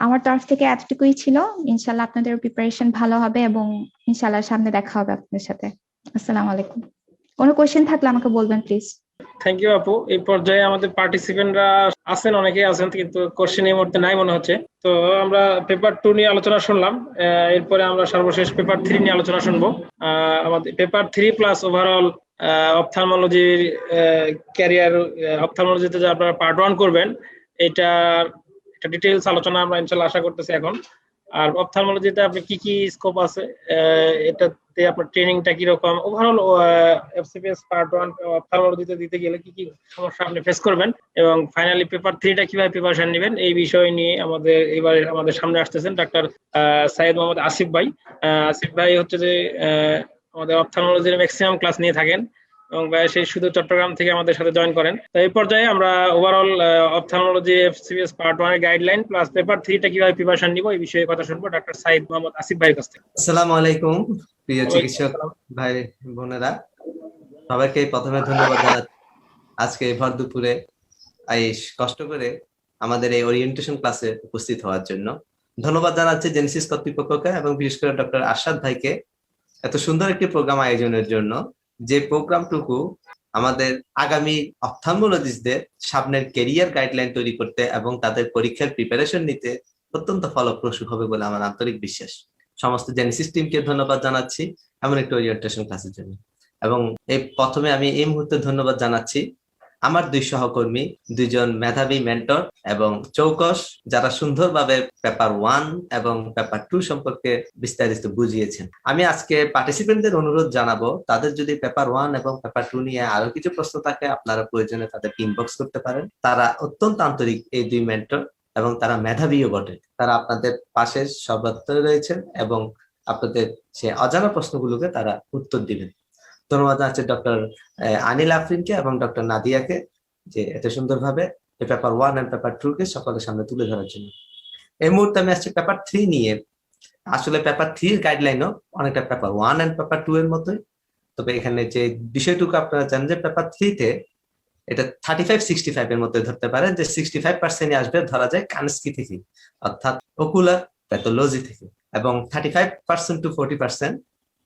আমার তরফ থেকে এতটুকুই ছিল, ইনশাল্লাহ আপনাদের প্রিপারেশন ভালো হবে এবং ইনশাল্লাহ সামনে দেখা হবে আপনাদের সাথে। আসসালামু আলাইকুম। কোনো কোয়েশ্চেন থাকলে আমাকে বলবেন প্লিজ। থ্যাংক ইউ আপু। এই পর্যায়ে আমাদের পার্টিসিপেন্টরা আছেন, অনেকেই আছেন, কিন্তু কোশ্চেন এই মুহূর্তে নাই মনে হচ্ছে। তো আমরা পেপার 2 নিয়ে আলোচনা শুনলাম, এরপরে আমরা সর্বশেষ পেপার 3 নিয়ে আলোচনা শুনবো। আমাদের পেপার 3 প্লাস ওভারঅল অপথলমোলজির ক্যারিয়ার, অপথলমোলজিতে যে আপনারা পার্ট 1 করবেন, এটা একটা ডিটেইলস আলোচনা আমরা ইনশাআল্লাহ আশা করতেছি এখন। আর অপথলমোলজিতে আপনি কি কি স্কোপ আছে, এটাতে আপনার ট্রেনিংটা কি রকম, ওভারঅল এফসিপিএস পার্ট 1 অপথলমোলজিতে দিতে গেলে কি কি সমস্যা আপনি ফেস করবেন, এবং ফাইনালি পেপার 3টা কিভাবে প্রিপারেশন নেবেন, এই বিষয় নিয়ে এবারে আমাদের সামনে আসতেছেন ডাক্তার সাইয়েদ মোহাম্মদ আসিফ ভাই। আসিফ ভাই হচ্ছে যে আমাদের অপথলমোলজির ম্যাক্সিমাম ক্লাস নিয়ে থাকেন, এবং সেই শুধু চট্টগ্রাম থেকে আমাদের সাথে জয়েন করেন। তো এই পর্যায়ে আমরা ওভারঅল অপথলমোলজি এফসিপিএস পার্ট 1 এর গাইডলাইন প্লাস পেপার 3টা কিভাবে প্রিপারেশন নিব এই বিষয়ে কথা শুনবো ডাক্তার সাইয়েদ মোহাম্মদ আসিফ ভাইয়ের কাছ থেকে। আসসালামু আলাইকুম প্রিয় চিকিৎসক ভাই বোনেরা, সবাইকে প্রথমে ধন্যবাদ জানাচ্ছি আজকে ভর দুপুরে কষ্ট করে আমাদের এই ওরিয়েন্টেশন ক্লাসে উপস্থিত হওয়ার জন্য। ধন্যবাদ জানাচ্ছি জেনেসিস কর্তৃপক্ষকে এবং বিশেষ করে ডক্টর আরশাদ ভাইকে এত সুন্দর একটি প্রোগ্রাম আয়োজনের জন্য, যে প্রোগ্রামটুকু আমাদের আগামী অপথলমোলজিস্টদের সামনের ক্যারিয়ার গাইডলাইন তৈরি করতে এবং তাদের পরীক্ষার প্রিপারেশন নিতে অত্যন্ত ফলপ্রসূ হবে বলে আমার আন্তরিক বিশ্বাস। সমস্ত জেনেসিস টিমকে ধন্যবাদ জানাচ্ছি এমন একটি ওরিয়েন্টেশন ক্লাসের জন্য। এবং প্রথমে আমি এই মুহূর্তে ধন্যবাদ জানাচ্ছি আমার 2 সহকর্মী, 2জন মেধাবী মেন্টর এবং চৌকস, যারা সুন্দরভাবে পেপার 1 এবং পেপার 2 সম্পর্কে বিস্তারিত বুঝিয়েছেন। আমি আজকে পার্টিসিপেন্টদের অনুরোধ জানাবো, তাদের যদি পেপার 1 এবং পেপার 2 নিয়ে আরো কিছু প্রশ্ন থাকে আপনারা প্রয়োজনে তাদের ইনবক্স করতে পারেন। তারা অত্যন্ত আন্তরিক এই 2 মেন্টর, এবং তারা মেধাবীও বটে। তারা আপনাদের পাশে সর্বত্র রয়েছেন এবং আপনাদের সে অজানা প্রশ্নগুলোকে তারা উত্তর দিবেন। ধন্যবাদ জানাচ্ছি ডক্টর আনিল আফরিনকে এবং ডক্টর নাদিয়াকে, যে এত সুন্দরভাবে এই পেপার 1 এবং পেপার 2 কে সকলের সামনে তুলে ধরার জন্য। এই মুহূর্তে আমি আসছি পেপার 3 নিয়ে। আসলে পেপার 3 এর গাইডলাইনও অনেকটা পেপার 1 এবং পেপার 2 এর মতোই, তবে এখানে যে বিষয়টুকু আপনারা জানেন যে পেপার 3 তে এটা 35-65 এর মধ্যে ধরতে পারেন, যে 65% আসবে ধরা যায় কানস্কি থেকে, অর্থাৎ ওকুলার প্যাথোলজি থেকে, এবং 35% to 40%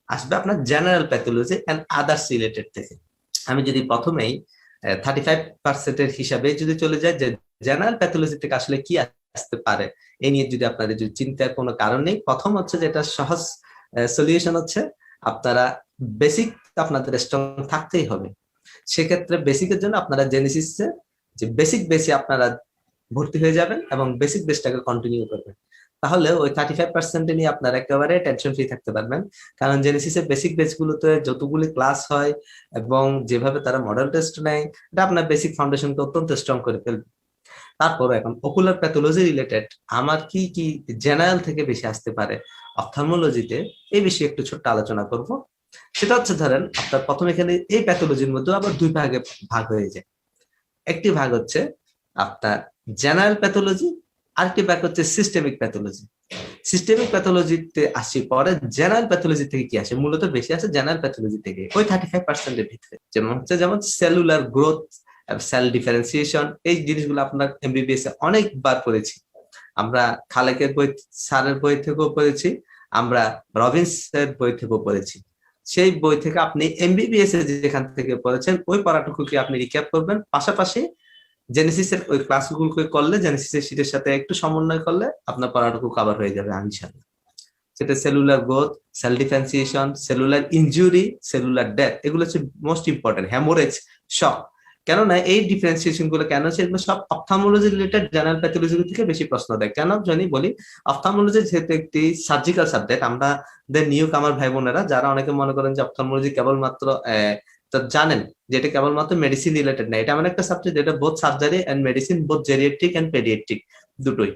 আসবে আপনার general pathology and others related থেকে। আমি যদি প্রথমেই 35% এর হিসাবে যদি চলে যায় যে জেনারেল প্যাথোলজি থেকে আসলে কি আসতে পারে, এই নিয়ে যদি আপনাদের যদি চিন্তার কোনো কারণ নেই, প্রথম হচ্ছে যেটা সহজ সলিউশন হচ্ছে আপনারা বেসিক আপনাদের স্ট্রং থাকতেই হবে। সেক্ষেত্রে বেসিকের জন্য আপনারা জেনেসিসে যে বেসিক বেসে আপনারা ভর্তি হয়ে যাবেন এবং বেসিক বেসটাকে কন্টিনিউ করবেন, তাহলে ওই 35% নিয়ে আপনারা একেবারে টেনশন ফ্রি থাকতে পারবেন। কারণ জেনেসিসের বেসিক বেসগুলোতে যতগুলি ক্লাস হয় এবং যেভাবে তারা মডেল টেস্ট নেয়, এটা আপনার বেসিক ফাউন্ডেশনকে অত্যন্ত স্ট্রং করে ফেলবে। তারপর এখন ওকুলার প্যাথোলজি রিলেটেড আমার কি কি জেনারেল থেকে বেশি আসতে পারে অপথলমোলজিতে, এই বিষয়ে একটু ছোট্ট আলোচনা করব। সেটা হচ্ছে ধরেন আপনার প্রথমে এখানে এই প্যাথোলজির মধ্যে আবার 2 ভাগে ভাগ হয়ে যায়। একটি ভাগ হচ্ছে আপনার জেনারেল প্যাথোলজি, আরেকটি ভাগ হচ্ছে সিস্টেমিক প্যাথোলজি। সিস্টেমিক প্যাথোলজিতে আসি পরে, জেনারেল প্যাথোলজি থেকে কি আসে, মূলত বেশি আসে জেনারেল প্যাথোলজি থেকে, ওই 35% এর ভিতরে। যেমন সেলুলার গ্রোথ, সেল ডিফারেন্সিয়েশন, এই জিনিসগুলো আপনার এমবিবিএস এ অনেকবার পড়েছি। আমরা খালেকের বই, স্যারের বই থেকেও পড়েছি, আমরা রবিন্সের বই থেকেও পড়েছি। সেই বই থেকে আপনি এমবিবিএস এর যেখান থেকে পড়েছেন ওই পড়াটুকুকে আপনি রিক্যাপ করবেন, পাশাপাশি জেনেসিসের ওই ক্লাসগুলোকে করলে, জেনেসিসের শীটের সাথে একটু সমন্বয় করলে আপনার পড়াটুকু কভার হয়ে যাবে ইনশাআল্লাহ। সেটা cellular growth, cell differentiation, cellular injury, cellular death, এগুলো হচ্ছে মোস্ট ইম্পর্টেন্ট। হ্যামোরেজ, শক, কেননা এই ডিফারেন্সিয়েশন গুলো কেন হচ্ছে, এগুলো সব অপথলমোলজি রিলেটেড জেনারেল প্যাথোলজি থেকে বেশি প্রশ্ন দেয়। কেন জানি বলি, অপথলমোলজি যেহেতু একটি সার্জিক্যাল সাবজেক্ট, আমাদের নিউ কামার ভাই বোনেরা যারা অনেকে মনে করেন যে অপথলমোলজি কেবলমাত্র তো জানেন যে এটা কেবলমাত্র মেডিসিন রিলেটেড না, এটা এমন একটা সাবজেক্ট যেটা both surgery and medicine, both geriatric and paediatric দুটোই।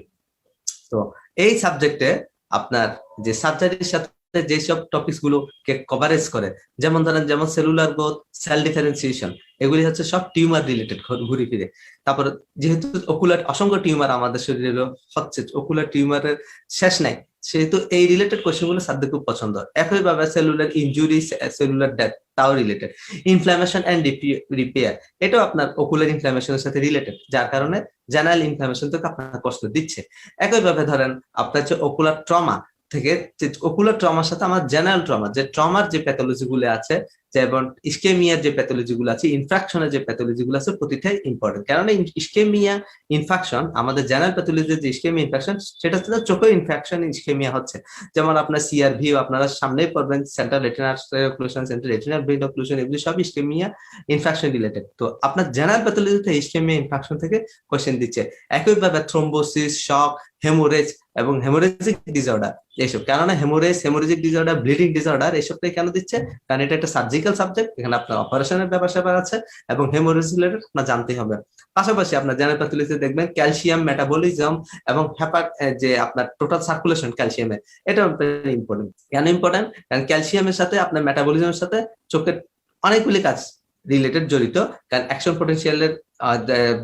তো এই সাবজেক্টে আপনার যে সার্জারির সাথে যেসব টপিকস গুলোকে কভারেজ করে, যেমন ধরেন যেমন সেলুলার গ্রোথ, সেল ডিফারেন্সিয়েশন, এগুলি হচ্ছে সব টিউমার রিলেটেড ঘুরে ফিরে। তারপর যেহেতু ওকুলার অসংখ্য টিউমার আমাদের শরীরে হচ্ছে, ওকুলার টিউমারের শেষ নাই, সেহেতু এই রিলেটেড কোয়েশ্চেন গুলো স্যারদের খুব পছন্দ। একইভাবে সেলুলার ইনজুরি, সেলুলার ডেথ, তাও রিলেটেড। ইনফ্লামেশন এন্ড রিপেয়ার, এটাও আপনার ওকুলার ইনফ্লামেশনের সাথে রিলেটেড, যার কারণে জেনারেল ইনফ্লামেশন থেকে আপনার কষ্ট দিচ্ছে। একইভাবে ধরেন আপনার যে ওকুলার ট্রমা থেকে, ওকুলার ট্রমার সাথে আমার জেনারেল ট্রমা, যে ট্রমার যে প্যাথোলজি গুলো আছে, যেমন ইস্কেমিয়ার যে প্যাথোলজি গুলো আছে, ইনফ্রাকশনের যে প্যাথোলজি গুলো আছে, প্রতিটাই ইম্পর্টেন্ট। কেননা ইস্কেমিয়া ইনফেকশন, আমাদের জেনারেল প্যাথোলজির যে ইস্কেমিয়া ইনফেকশন, সেটা হচ্ছে চোখের ইনফেকশন ইস্কেমিয়া হচ্ছে। যেমন আপনার সিআরভি আপনারা সামনেই পড়বেন, central retinal occlusion, central retinal blade occlusion, এগুলো সব ইস্কেমিয়া ইনফেকশন রিলেটেড। তো আপনার জেনারেল প্যাথোলজিতে ইস্কেমিয়া ইনফেকশন থেকে কোশ্চেন দিচ্ছে। একইভাবে থ্রোম্বোসিস, শক, হেমোরেজ এবং হেমোরেজিক ডিসঅর্ডার, এইসব। কেননা হেমোরেজিক ডিসঅর্ডার, ব্লিডিং ডিসঅর্ডার, এইসবটাই কেন দিচ্ছে, কারণ এটা একটা সার্জিক্যাল সাবজেক্ট, এখানে আপনার অপারেশনের ব্যাপার আছে এবং হেমোরেজ রিলেটেড আপনার জানতে হবে। পাশাপাশি আপনার জেনারেল প্যাথোলজিতে দেখবেন ক্যালসিয়াম মেটাবলিজম এবং যে আপনার টোটাল সার্কুলেশন ক্যালসিয়ামের, এটা ইম্পর্টেন্ট। কেন ইম্পর্টেন্ট? কারণ ক্যালসিয়ামের সাথে আপনার মেটাবলিজমের সাথে চোখের অনেকগুলি কাজ রিলেটেড জড়িত, কারণ অ্যাকশন পটেনশিয়ালের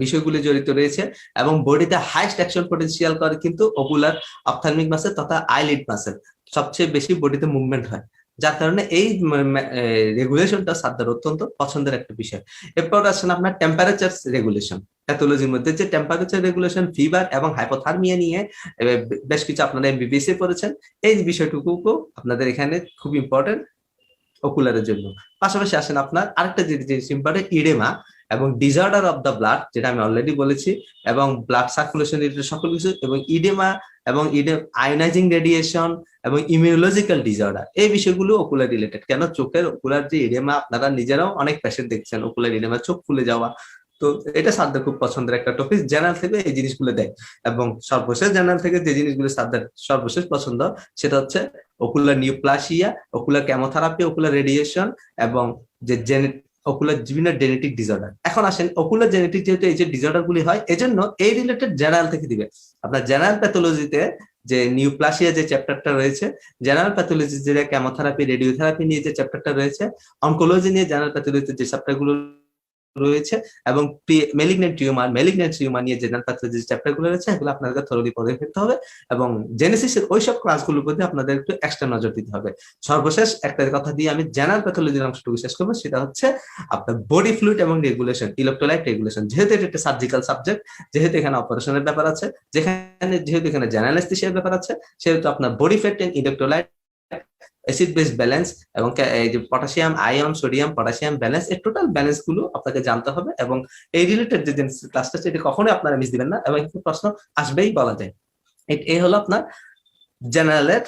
বিষয়গুলি জড়িত রয়েছে এবং বডিতে হাইস্ট অ্যাকশন পটেনশিয়াল করে কিন্তু ওকুলার অপথ্যালমিক মাসেল তথা আইলিড মাসেল, সবচেয়ে বেশি বডিতে মুভমেন্ট হয়, যার কারণে এই রেগুলেশনটা স্যারদের অত্যন্ত পছন্দের একটা বিষয়। এরপর আসেন আপনার টেম্পারেচার রেগুলেশন। প্যাথোলজির মধ্যে যে টেম্পারেচার রেগুলেশন, ফিভার এবং হাইপোথার্মিয়া নিয়ে বেশ কিছু আপনারা এমবিবিএস পড়েছেন, এই বিষয়টুকু আপনাদের এখানে খুব ইম্পর্টেন্ট ওকুলারের জন্য। পাশাপাশি আসেন আপনার আরেকটা জিনিস ইম্পর্টেন্ট, ইডেমা এবং ডিসঅর্ডার অফ দ্য ব্লাড, যেটা আমি অলরেডি বলেছি, এবং ব্লাড সার্কুলেশন রিলেটেড সকল কিছু, এবং ইডেমা এবং আয়োনাইজিং রেডিয়েশন এবং ইমিউনোলজিক্যাল ডিসঅর্ডার, এই বিষয়গুলো ওকুলার রিলেটেড। কেন চোখের ওকুলার যে ইডেমা, আপনারা নিজেরাও অনেক পেশেন্ট দেখছেন ওকুলার ইডেমা, চোখ ফুলে যাওয়া, তো এটা স্যারদের খুব পছন্দের একটা টপিক। জেনারেল থেকে এই জিনিসগুলো দেয় এবং সর্বশেষ জেনারেল থেকে যে জিনিসগুলো স্যারদের সর্বশেষ পছন্দ, সেটা হচ্ছে ocular neoplasia, ocular chemotherapy, ocular radiation এবং যে ওকুলার বিভিন্ন জেনেটিক ডিসঅর্ডার। এখন আসেন ওকুলার জেনেটিক, যেহেতু এই যে ডিসঅর্ডার গুলি হয়, এজন্য এই রিলেটেড জেনারেল থেকে দিবে। আপনার জেনারেল প্যাথোলজিতে যে নিউপ্লাসিয়া যে চ্যাপ্টারটা রয়েছে, জেনারেল প্যাথোলজি যে কেমোথেরাপি, রেডিওথেরাপি নিয়ে যে চ্যাপ্টারটা রয়েছে, অনকোলজি নিয়ে জেনারেল প্যাথোলজিতে যে চ্যাপ্টারগুলো রয়েছে, এবং ম্যালিগন্যান্ট টিউমার নিয়ে জেনারেল প্যাথোলজি চ্যাপ্টারগুলো রয়েছে, এগুলো আপনাদের থরলি পড়ে ফেলতে হবে এবং জেনেসিসের ওইসব ক্লাসগুলোর প্রতি আপনাদের একটু এক্সট্রা নজর দিতে হবে। সর্বশেষ একটা কথা দিয়ে আমি জেনারেল প্যাথোলজির অংশটুকু শেষ করবো, সেটা হচ্ছে আপনার বডি ফ্লুইড এবং রেগুলেশন, ইলেকট্রোলাইট রেগুলেশন। যেহেতু এটা একটা সার্জিক্যাল সাবজেক্ট, যেহেতু এখানে অপারেশনের ব্যাপার আছে, যেহেতু এখানে জেনারেল অ্যানেস্থেসিয়ার ব্যাপার আছে, সেহেতু আপনার body fat and electrolyte, acid base balance এবং এই যে potassium, ion, sodium, potassium balance, এই টোটাল ব্যালেন্স গুলো আপনাকে জানতে হবে। এবং এই রিলেটেড যে ক্লাসটা সেটা কখনোই আপনারা মিস দিবেন না, এবং প্রশ্ন আসবেই বলা যায়। এই হলো আপনার জেনারেলের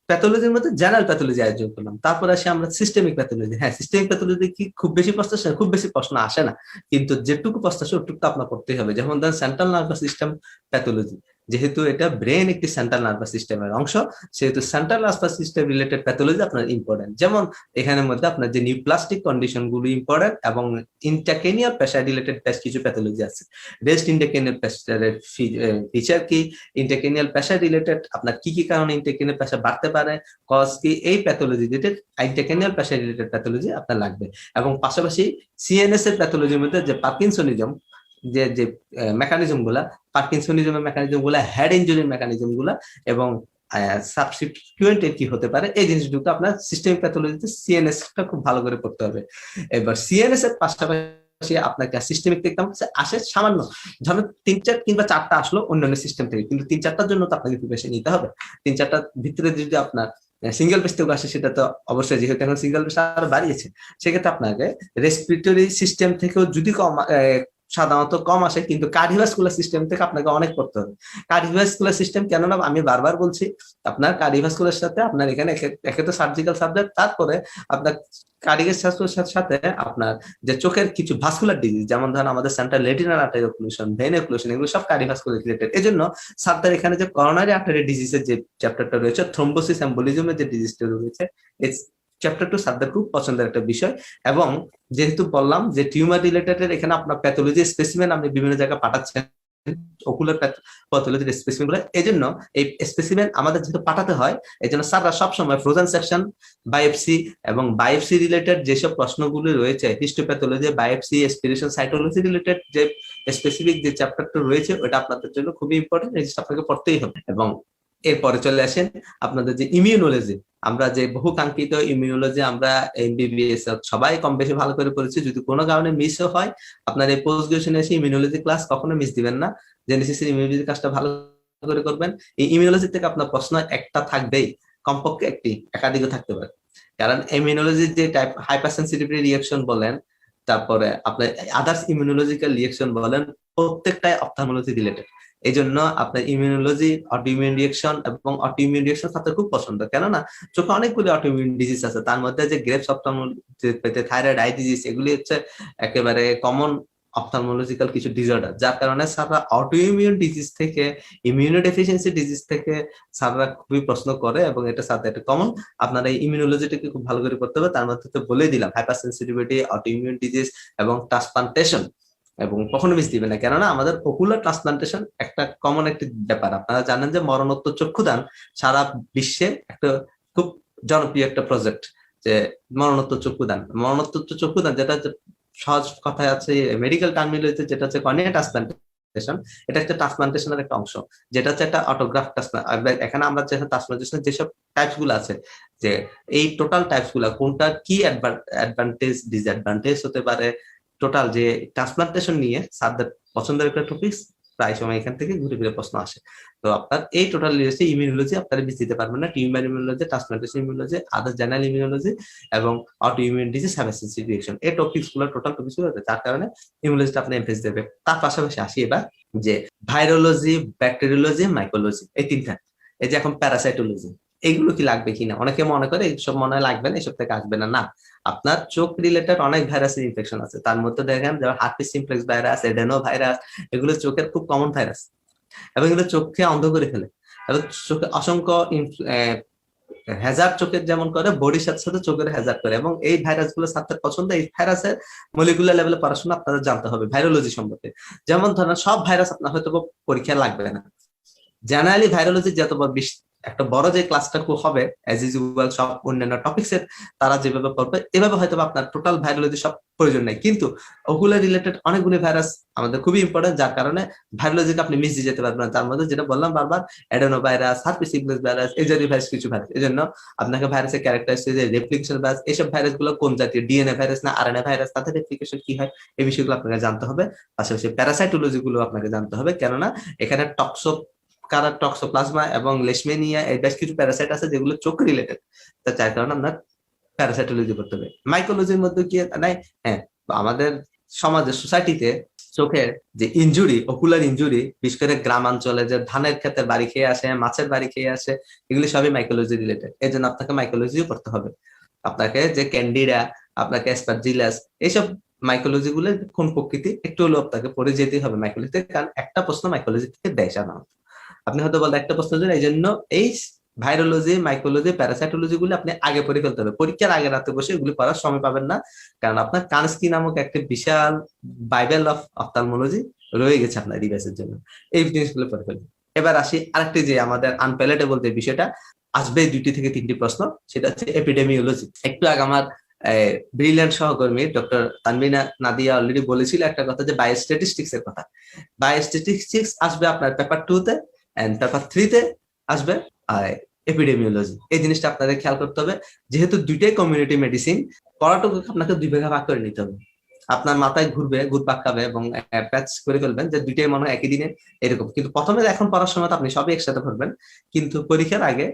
প্যাথোলজির মধ্যে জেনারেল প্যাথোলজি আয়োজন করলাম। তারপর আসি আমরা সিস্টেমিক প্যাথোলজি। হ্যাঁ, সিস্টেমিক প্যাথোলজি কি খুব বেশি প্রশ্ন আসে? খুব বেশি প্রশ্ন আসে না, কিন্তু যেটুকু প্রশ্ন আসে ওটুকু আপনার করতেই হবে। যেমন ধরেন সেন্ট্রাল নার্ভাস সিস্টেম প্যাথোলজি, যেহেতু এটা ব্রেন একটি সেন্ট্রাল নার্ভাস সিস্টেমের অংশ, সেহেতু central nervous system related pathology আপনার ইম্পর্টেন্ট। যেমন এখানের মধ্যে আপনার যে নিউপ্লাস্টিক কন্ডিশন গুলো ইম্পর্টেন্ট, এবং ইন্টারক্রেনিয়াল প্রেসার রিলেটেড বেশ কিছু প্যাথোলজি আছে। রেস্ট ইন্টারক্রেনিয়াল প্রেসারের ফিচার কি, ইন্টারক্রেনিয়াল প্রেসার রিলেটেড আপনার কি কি কারণে ইন্টারক্রেনিয়াল প্রেসার বাড়তে পারে, কজ কি, এই pathology related intracranial pressure related pathology আপনার লাগবে। এবং পাশাপাশি সিএনএস এর প্যাথোলজির মধ্যে যে পার্কিনসনিজম, যে মেকানিজম গুলা, পার্কিনসনিজমের মেকানিজম গুলা, হেড ইনজুরির মেকানিজম গুলা এবং সাবসিকুয়েন্ট কি হতে পারে, এই জিনিসগুলো আপনার সিস্টেমিক প্যাথোলজিতে সিএনএস টা খুব ভালো করে পড়তে হবে। এবার সিএনএস এর পাশাপাশি পাশাপাশি আপনাকে সিস্টেমিক দেখতে আসে সামান্য, ধরেন 3-4 কিংবা 4টা আসলো অন্যান্য সিস্টেম থেকে, কিন্তু 3-4টার জন্য তো আপনাকে প্রিপারেশন নিতে হবে। 3-4টার ভিতরে যদি আপনার সিঙ্গেল পেজ থেকে আসে, সেটা তো অবশ্যই, যেহেতু এখন সিঙ্গেল পেজ আরো বাড়িয়েছে, সেক্ষেত্রে আপনাকে রেসপিরেটরি সিস্টেম থেকেও যদি সাধারণত কম আসে, কিন্তু কার্ডিওভাস্কুলার সিস্টেম থেকে আপনাকে অনেক পড়তে হবে। কার্ডিওভাস্কুলার সিস্টেম কেননা আমি বারবার বলছি, আপনার কার্ডিওভাস্কুলার সাথে আপনার এখানে একে তো সার্জিক্যাল সাবজেক্ট, তারপরে আপনার কার্ডিওভাস্কুলার সাথে আপনার যে চোখের কিছু ভাস্কুলার ডিজিজ, যেমন ধরেন আমাদের central retinal artery occlusion, vein occlusion, এগুলো সব কার্ডিওভাস্কুলার রিলেটেড। এজন্য স্যারদের এখানে যে করোনারি আর্টারি ডিজিজের যে চ্যাপ্টারটা রয়েছে, থ্রম্বোসিস এম্বোলিজমের যে ডিজিজটা রয়েছে, চ্যাপ্টার 2 স্যারদের খুব পছন্দের একটা বিষয়। এবং যেহেতু বললাম যে টিউমার রিলেটেড এখানে আপনার প্যাথোলজি স্পেসিমেন আপনি বিভিন্ন জায়গায় পাঠাচ্ছেন, ওকুলার প্যাথোলজির স্পেসিমেন গুলো, এই জন্য এই স্পেসিমেন আমাদের যেহেতু পাঠাতে হয়, এই জন্য স্যাররা সবসময় ফ্রোজেন সেকশন, বায়োপসি এবং বায়োপসি রিলেটেড যেসব প্রশ্নগুলো রয়েছে, histopathology, biopsy, aspiration, cytology related যে স্পেসিফিক যে চ্যাপ্টারটা রয়েছে, ওটা আপনাদের জন্য খুবই ইম্পর্টেন্ট, এই জিনিসটা আপনাকে পড়তেই হবে। এবং এরপরে চলে আসেন আপনাদের যে ইমিউনোলজি, আমরা যে বহুকাঙ্ক্ষিত ইমিউনোলজি আমরা এমবিবিএস সবাই কম বেশি ভালো করে পড়েছি। যদি কোনো কারণে মিসও হয়, আপনার এই পোস্ট গ্রাজুয়েশনে এসে ইমিউনোলজি ক্লাস কখনো মিস দিবেন না, জেনেসিসের ইমিউনোলজি ক্লাসটা ভালো করে করবেন। এই ইমিউনোলজি থেকে আপনার প্রশ্ন একটা থাকবেই, কমপক্ষে একটি, একাধিকও থাকতে পারে। কারণ ইমিউনোলজির যে টাইপ হাইপার সেন্সিটিভিটি রিঅ্যাকশন বলেন, তারপরে আপনার আদার্স ইমিউনোলজিক্যাল রিঅ্যাকশন বলেন, প্রত্যেকটাই অপথলমোলজি রিলেটেড। এই জন্য আপনার ইমিউনোলজি, অটোইমিউন রিঅ্যাকশন এবং অটোইমিউন রিঅ্যাকশন ছাত্র খুব পছন্দ, কেননা চোখে অনেকগুলি অটোইমিউন ডিজিজ আছে, তার মধ্যে যে graves ophthalmology, thyroid I disease, এগুলি হচ্ছে একেবারে কমন অপথলমোলজিক্যাল কিছু ডিসঅর্ডার, যার কারণে স্যাররা অটোইমিউন ডিজিজ থেকে, ইমিউনোডেফিসিয়েন্সি ডিজিজ থেকে স্যাররা খুবই প্রশ্ন করে, এবং এটা স্যারদের একটা কমন। আপনারা এই ইমিউনোলজিটাকে খুব ভালো করে করতে হবে। তার মধ্যে তো বলেই দিলাম হাইপার সেন্সিটিভিটি, অটোইমিউন ডিজিজ এবং ট্রান্সপ্লান্টেশন, এবং কখনো মিস দিবে না, কেননা আমাদের ওকুলার ট্রান্সপ্লান্টেশন একটা কমন একটি ব্যাপার। আপনারা জানেন যে মরণোত্তর চক্ষুদান সারা বিশ্বে একটা খুব জনপ্রিয় একটা প্রজেক্ট, যে মরণোত্তর চক্ষুদান যেটা সহজ কথায় আছে মেডিকেল টার্মিনোলজিতে, যেটা হচ্ছে কর্নিয়া ট্রান্সপ্লান্টেশন। এটা একটা ট্রান্সপ্লান্টেশনের একটা অংশ, যেটা হচ্ছে একটা অটোগ্রাফ ট্রান্সপ্লান্ট। এখানে আমরা যে ট্রান্সপ্লান্টেশনের যেসব টাইপস গুলো আছে, যে এই টোটাল টাইপস গুলা কোনটা কি অ্যাডভান্টেজ ডিসঅ্যাডভান্টেজ হতে পারে, টোটাল যে ট্রান্সপ্লান্টেশন নিয়ে স্যারদের পছন্দের একটা টপিক, প্রায় সময় এখান থেকে ঘুরে ফিরে প্রশ্ন আসে। তো আপনার এই টোটাল ইমিউনোলজি আপনারা মিস দিতে পারবেন না, টিউমার ইমিউনোলজি, ট্রান্সপ্লান্টেশন ইমিউনোলজি, আদার জেনারেল ইমিউনোলজি এবং auto immune disease, hyper sensitive reaction, এই টপিকস গুলো টোটাল টপিকস গুলো, যার কারণে ইমিউনোলজিটা আপনি এমফেসিস দেবে। তার পাশাপাশি আসি এবার যে ভাইরোলজি, ব্যাকটেরিওলজি, মাইক্রোলজি, এই তিনটা। এই যে এখন প্যারাসাইটোলজি, এইগুলো কি লাগবে কিনা, অনেকে মনে করে এইসব মনে হয় লাগবে না, এসব থেকে আসবে না। না, আপনার চোখ রিলেটেড অনেক ভাইরাসের ইনফেকশন আছে, তার মধ্যে দেখেন যেমন herpes simplex virus, adeno virus, এগুলো চোখের খুব কমন ভাইরাস, এবং এগুলো চোখকে অন্ধ করে ফেলে। এবং চোখে অসংখ্য হ্যাজার্ড চোখের যেমন করে, বডির সাথে সাথে চোখের হ্যাজার্ড করে, এবং এই ভাইরাস গুলো ছাত্রের পছন্দ। এই ভাইরাসের মলিকুলার লেভেলে পড়াশোনা আপনাদের জানতে হবে ভাইরোলজি সম্পর্কে। যেমন ধরেন সব ভাইরাস আপনার হয়তো পরীক্ষা লাগবে না, জেনারেলি ভাইরোলজি যত একটা বড় যে ক্লাসটা হবে অ্যাজ ইউজুয়াল, সব অন্যান্য টপিকস এর তারা যেভাবে পড়বে এভাবে হয়তো আপনার টোটাল ভাইরোলজি সব প্রয়োজন নেই, কিন্তু ওগুলো রিলেটেড অনেকগুলি ভাইরাস আমাদের খুবই ইম্পর্টেন্ট, যার কারণে ভাইরোলজিকে আপনি মিস দিয়ে যেতে পারবেন না। তার মধ্যে যেটা বললাম বারবার, adeno virus, herpes simplex virus, এই জাতীয় ভাইরাস কিছু ভাইরাস। এই জন্য আপনাকে ভাইরাসের ক্যারেক্টারিস্টিক, রেপ্লিকেশন ভাইরাস, এইসব ভাইরাস গুলো কোন জাতীয়, ডিএনএ ভাইরাস না আরএনএ ভাইরাস, তাদের রেপ্লিকেশন কি হয়, এই বিষয়গুলো আপনাকে জানতে হবে। পাশাপাশি প্যারাসাইটোলজি গুলো আপনাকে জানতে হবে, কেননা এখানে টক্সোপ্লাজমা এবং লেশমেনিয়া, এই বেশ কিছু প্যারাসাইট আছে যেগুলো চোখ রিলেটেড, যার কারণে আপনার প্যারাসাইটোলজি করতে হবে। মাইক্রোলজির মধ্যে কি নাই, হ্যাঁ, আমাদের সমাজে, সোসাইটিতে চোখের যে ইনজুরি, অকুলার ইনজুরি, বিশেষ করে গ্রামাঞ্চলে যে ধানের ক্ষেতের বাড়ি খেয়ে আসে, মাছের বাড়ি খেয়ে আসে, এগুলি সবই মাইক্রোলজি রিলেটেড। এই জন্য আপনাকে মাইক্রোলজিও করতে হবে। আপনাকে যে ক্যান্ডিডা, আপনাকে অ্যাসপারজিলাস, এইসব মাইক্রোলজি গুলো কোন প্রকৃতি একটু হলেও আপনাকে পড়ে যেতে হবে মাইক্রোলজিতে, কারণ একটা প্রশ্ন মাইক্রোলজি থেকে দেয় সাধারণত। আপনি হয়তো বলতে একটা প্রশ্ন দেন, এই জন্য এই ভাইরোলজি, মাইক্রোলজি, প্যারাসাইটোলজি গুলো আপনি আগে পড়ে ফেলতে হবে। পরীক্ষার আগে রাতে বসে এগুলি পড়ার সময় পাবেন না, কারণ আপনার কানস্কি নামক একটা বিশাল বাইবেল অফ অপথলমোলজি রয়ে গেছে আপনার রিভাইসের জন্য, এই জিনিসগুলো পড়ে ফেলবেন। এবার আসি আরেকটি যে আমাদের আনপ্যালেটেবল যে বিষয়টা আসবে, 2 থেকে 3টি প্রশ্ন, সেটা হচ্ছে এপিডেমিওলজি। একটু আগে আমার ব্রিলিয়ান্ট সহকর্মী ডক্টর তানবিনা নাদিয়া অলরেডি বলেছিল একটা কথা, যে বায়োস্ট্যাটিস্টিক্স এর কথা। বায়োস্ট্যাটিস্টিক্স আসবে আপনার পেপার 2-তে, এন্ড পেপার 3-তে আসবে এপিডেমিওলজি। এই জিনিসটা আপনাদের খেয়াল করতে হবে, যেহেতু দুইটাই কমিউনিটি মেডিসিন, পড়াটুকু আপনাকে 2 ভাগে ভাগ করে নিতে হবে। আপনার মাথায় ঘুরবে, ঘুরপাক খাবে এবং প্যাচ করে ফেলবেন যে দুইটাই মনে হয় একই দিনে এরকম। কিন্তু প্রথমে এখন পড়ার সময় আপনি সবই একসাথে পড়বেন, কিন্তু পরীক্ষার আগে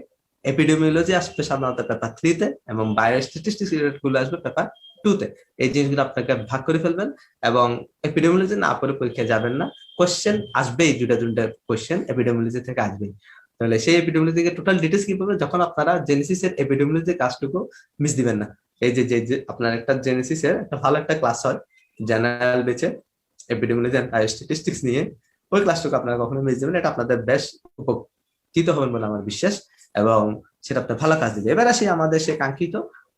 এপিডেমিওলজি আসবে সাধারণত পেপার 3-তে এবং বায়োস্ট্যাটিস্টিক্স গুলো আসবে পেপার 2-তে। এই জিনিসগুলো আপনাকে ভাগ করে ফেলবেন এবং এপিডেমিওলজি না পড়ে পরীক্ষায় যাবেন না। কোশ্চেন আসবেই, দুটা কোশ্চেন এপিডেমিওলজি থেকে আসবেই। তাহলে সেই এপিডেমিওলজি থেকে টোটাল ডিটেলস কি পাবেন যখন আপনারা জেনেসিসের এপিডেমিওলজি কাজটুকু মিস দিবেন না। এই যে আপনার একটা জেনেসিসের একটা ভালো একটা ক্লাস হয় জেনারেল বেচে এপিডেমিওলজি এন্ড বায়োস্ট্যাটিস্টিক্স নিয়ে, ওই ক্লাসটুকু আপনারা কখনো মিস দিবেন না। এটা আপনাদের বেশ উপকৃত হবেন বলে আমার বিশ্বাস এবং সেটা আপনার ভালো কাজ দিবে। এবার আসি আমাদের সে কাঙ্ক্ষিত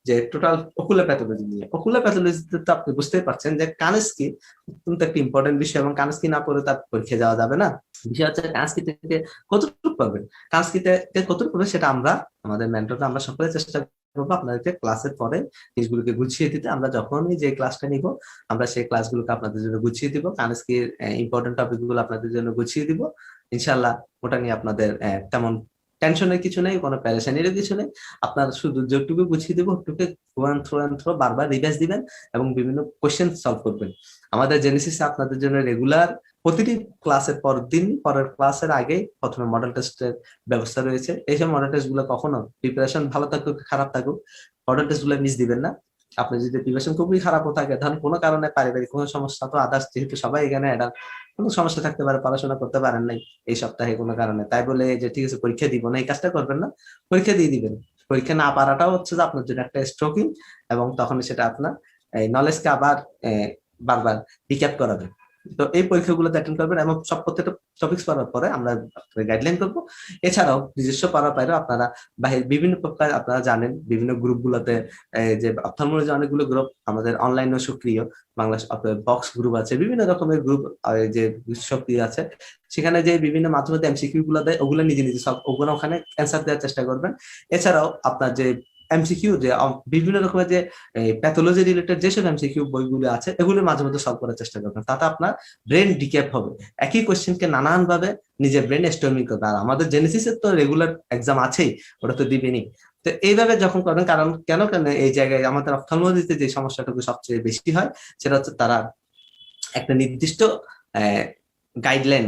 যে টোটাল অকুলার প্যাথোলজি নিয়ে। অকুলার প্যাথোলজিতে তো আপনি বুঝতেই পারছেন যে কানেস্কি অত্যন্ত একটা ইম্পর্টেন্ট বিষয় এবং কানেস্কি না পড়ে তার পরীক্ষা যাওয়া যাবে না। বিষয় হচ্ছে কানেস্কি থেকে কতটুকু পাবেন, কানেস্কি থেকে কতটুকু পাবেন সেটা আমরা আমাদের মেন্টররা আমরা সকলে চেষ্টা করবো আপনাদেরকে ক্লাসের পরে জিনিসগুলোকে গুছিয়ে দিতে। আমরা যখনই যে ক্লাসটা নিব আমরা সেই ক্লাসগুলোকে আপনাদের জন্য গুছিয়ে দিব, কানেস্কির ইম্পর্টেন্ট টপিক গুলো আপনাদের জন্য গুছিয়ে দিব ইনশাআল্লাহ। ওটা নিয়ে আপনাদের তেমন টেনশনের কিছু নেই, কোনো প্যারেশানিরও কিছু নেই। আপনার শুধু যেটুকু গুছিয়ে দিব ওটুকু থ্রো বারবার রিভাইজ দিবেন এবং বিভিন্ন কোশ্চেন সলভ করবেন। আমাদের জেনেসিসে আপনাদের জন্য রেগুলার প্রতিটি ক্লাসের পরের ক্লাসের আগে প্রথমে মডেল টেস্টের ব্যবস্থা রয়েছে। এইসব মডেল টেস্ট গুলো কখনো প্রিপারেশন ভালো থাকুক খারাপ থাকুক মডেল টেস্ট গুলো মিস দিবেন না। আপনি যদি প্রিপারেশন খুবই খারাপও থাকে, ধরেন কোনো কারণে পারিবারিক কোনো সমস্যা, তো আদার্স যেহেতু সবাই এখানে কোনো সমস্যা থাকতে পারে, পড়াশোনা করতে পারেন নাই এই সপ্তাহে কোনো কারণে, তাই বলে যে ঠিক আছে পরীক্ষা দিব না, এই কাজটা করবেন না। পরীক্ষা দিয়ে দিবেন। পরীক্ষা না পারাটাও হচ্ছে যে আপনার জন্য একটা স্ট্রোকিং এবং তখন সেটা আপনার এই নলেজকে আবার বারবার রিক্যাপ করাবে। তো এই পরীক্ষাগুলোতে অ্যাটেন্ড করবেন এবং সব প্রত্যেকটা টপিকস পড়ার পরে আমরা গাইডলাইন করবো। এছাড়াও নিজস্ব পড়ার বাইরেও আপনারা বাহির বিভিন্ন প্রকার আপনারা জানেন বিভিন্ন গ্রুপগুলোতে যে অপথলমোলজি অনেকগুলো গ্রুপ আমাদের অনলাইনে সক্রিয়, বাংলা বক্স গ্রুপ আছে, বিভিন্ন রকমের গ্রুপ যে সক্রিয় আছে, সেখানে যে বিভিন্ন মাধ্যমে এমসিকিউ গুলো দেয় ওগুলো নিজে নিজে সব ওগুলো ওখানে অ্যান্সার দেওয়ার চেষ্টা করবেন। এছাড়াও আপনার যে এমসিকিউ যে বিভিন্ন রকমের যে প্যাথোলজি রিলেটেড যেসব এমসিকিউ বইগুলো আছে এগুলো মাঝে মধ্যে সলভ করার চেষ্টা করবেন, তাতে আপনার ব্রেন ডিক্যাপ হবে। একই কোশ্চেনকে নানান ভাবে নিজের ব্রেন স্টর্মিং করবে। আর আমাদের জেনেসিসের তো রেগুলার এক্সাম আছেই, ওটা তো দিবেনই। তো এইভাবে যখন করবেন, কারণ কেন এই জায়গায় আমাদের অপথলমোলজিতে যে সমস্যাটুকু সবচেয়ে বেশি হয় সেটা হচ্ছে তারা একটা নির্দিষ্ট গাইডলাইন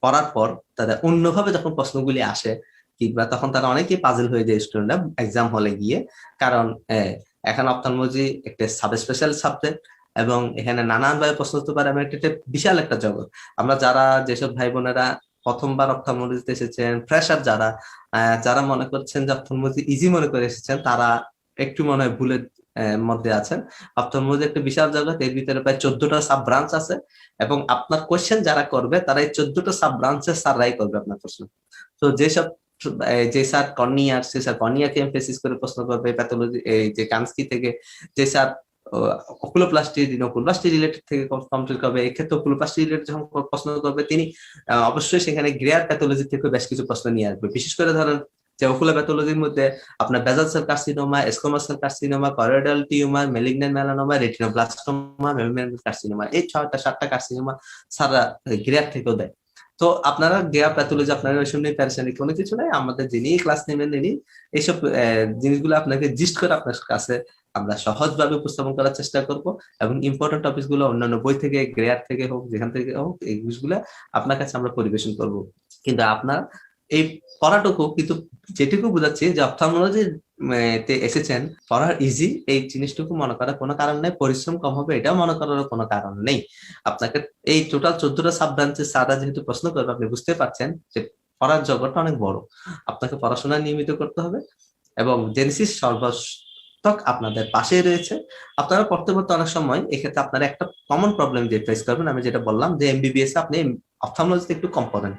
পড়ার পর তাদের অন্যভাবে যখন প্রশ্নগুলি আসে কিংবা তখন তারা অনেকেই পাজল হয়ে যায় স্টুডেন্টরা এক্সাম হলে গিয়ে। কারণ এখন অপথলমোলজি একটা সাব স্পেশাল সাবজেক্ট এবং এখানে নানানভাবে প্রশ্ন হতে পারে এবং এটা বিশাল একটা জগৎ। আমরা যারা যেসব ভাই বোনেরা প্রথমবার অপথলমোলজিতে এসেছেন, ফ্রেশার যারা মনে করছেন যে অপথলমোলজি ইজি মনে করে এসেছেন, তারা একটু মনে হয় ভুলের মধ্যে আছেন। অপথলমোলজি একটা বিশাল জগৎ, এর ভিতরে প্রায় 14টা সাব ব্রাঞ্চ আছে এবং আপনার কোশ্চেন যারা করবে তারা এই 14টা সাব ব্রাঞ্চের স্যাররাই করবে আপনার প্রশ্ন। তো যেসব যে স্যার কর্নিয়ার, সে স্যার কর্নিয়াকে এমফেসিস করে প্রশ্ন করবে, প্যাথোলজি এই যে কানস্কি থেকে যে স্যার অকুলোপ্লাস্টি রিলেটেড থেকে কমপ্লিট করবে, এক্ষেত্রে অকুলোপ্লাস্টি রিলেটেড যখন প্রশ্ন করবে তিনি অবশ্যই সেখানে গ্রেয়ার প্যাথোলজি থেকে বেশ কিছু প্রশ্ন নিয়ে আসবে। বিশেষ করে ধরেন যে অকুলার প্যাথোলজির মধ্যে আপনার basal cell carcinoma, squamous cell carcinoma, choroidal tumour, malignant melanoma, retinoblastoma, মেমোরিয়াল কার্সিনোমা, এই 6টা কার্সিনোমা সারা গ্রেয়ার থেকেও দেয়। তো আপনারা গ্রেয়ার প্যাথোলজি আপনারা ওই সময় প্যারেশানি কোনো কিছু নাই, আমাদের যিনি ক্লাস নেবেন তিনি এইসব জিনিসগুলো আপনাকে জিস্ট করে আপনার কাছে আমরা সহজভাবে উপস্থাপন করার চেষ্টা করব এবং ইম্পর্টেন্ট টপিক গুলো অন্যান্য বই থেকে গ্রেয়ার থেকে হোক যেখান থেকে হোক এই জিনিসগুলো আপনার কাছে আমরা পরিবেশন করব। কিন্তু আপনার এই পড়াটুকু কিন্তু যেটুকু বোঝাচ্ছি যে অপথলমোলজি তে এসেছেন পড়ার ইজি, এই জিনিসটুকু মনে করার কোনো কারণ নেই। পরিশ্রম কম হবে এটাও মনে করার কোনো কারণ নেই। আপনাকে এই টোটাল 14টা সাব ব্রাঞ্চের স্যাররা যেহেতু প্রশ্ন করবে আপনি বুঝতে পারছেন যে পড়ার জগৎটা অনেক বড়, আপনাকে পড়াশোনা নিয়মিত করতে হবে এবং জেনেসিস সর্বস্তক আপনাদের পাশে রয়েছে। আপনারা পড়তে পড়তে অনেক সময় এক্ষেত্রে আপনারা একটা কমন প্রবলেম যে ফেস করবেন, আমি যেটা বললাম যে এমবিবিএস আপনি অপথলমোলজিতে একটু কম পড়েন,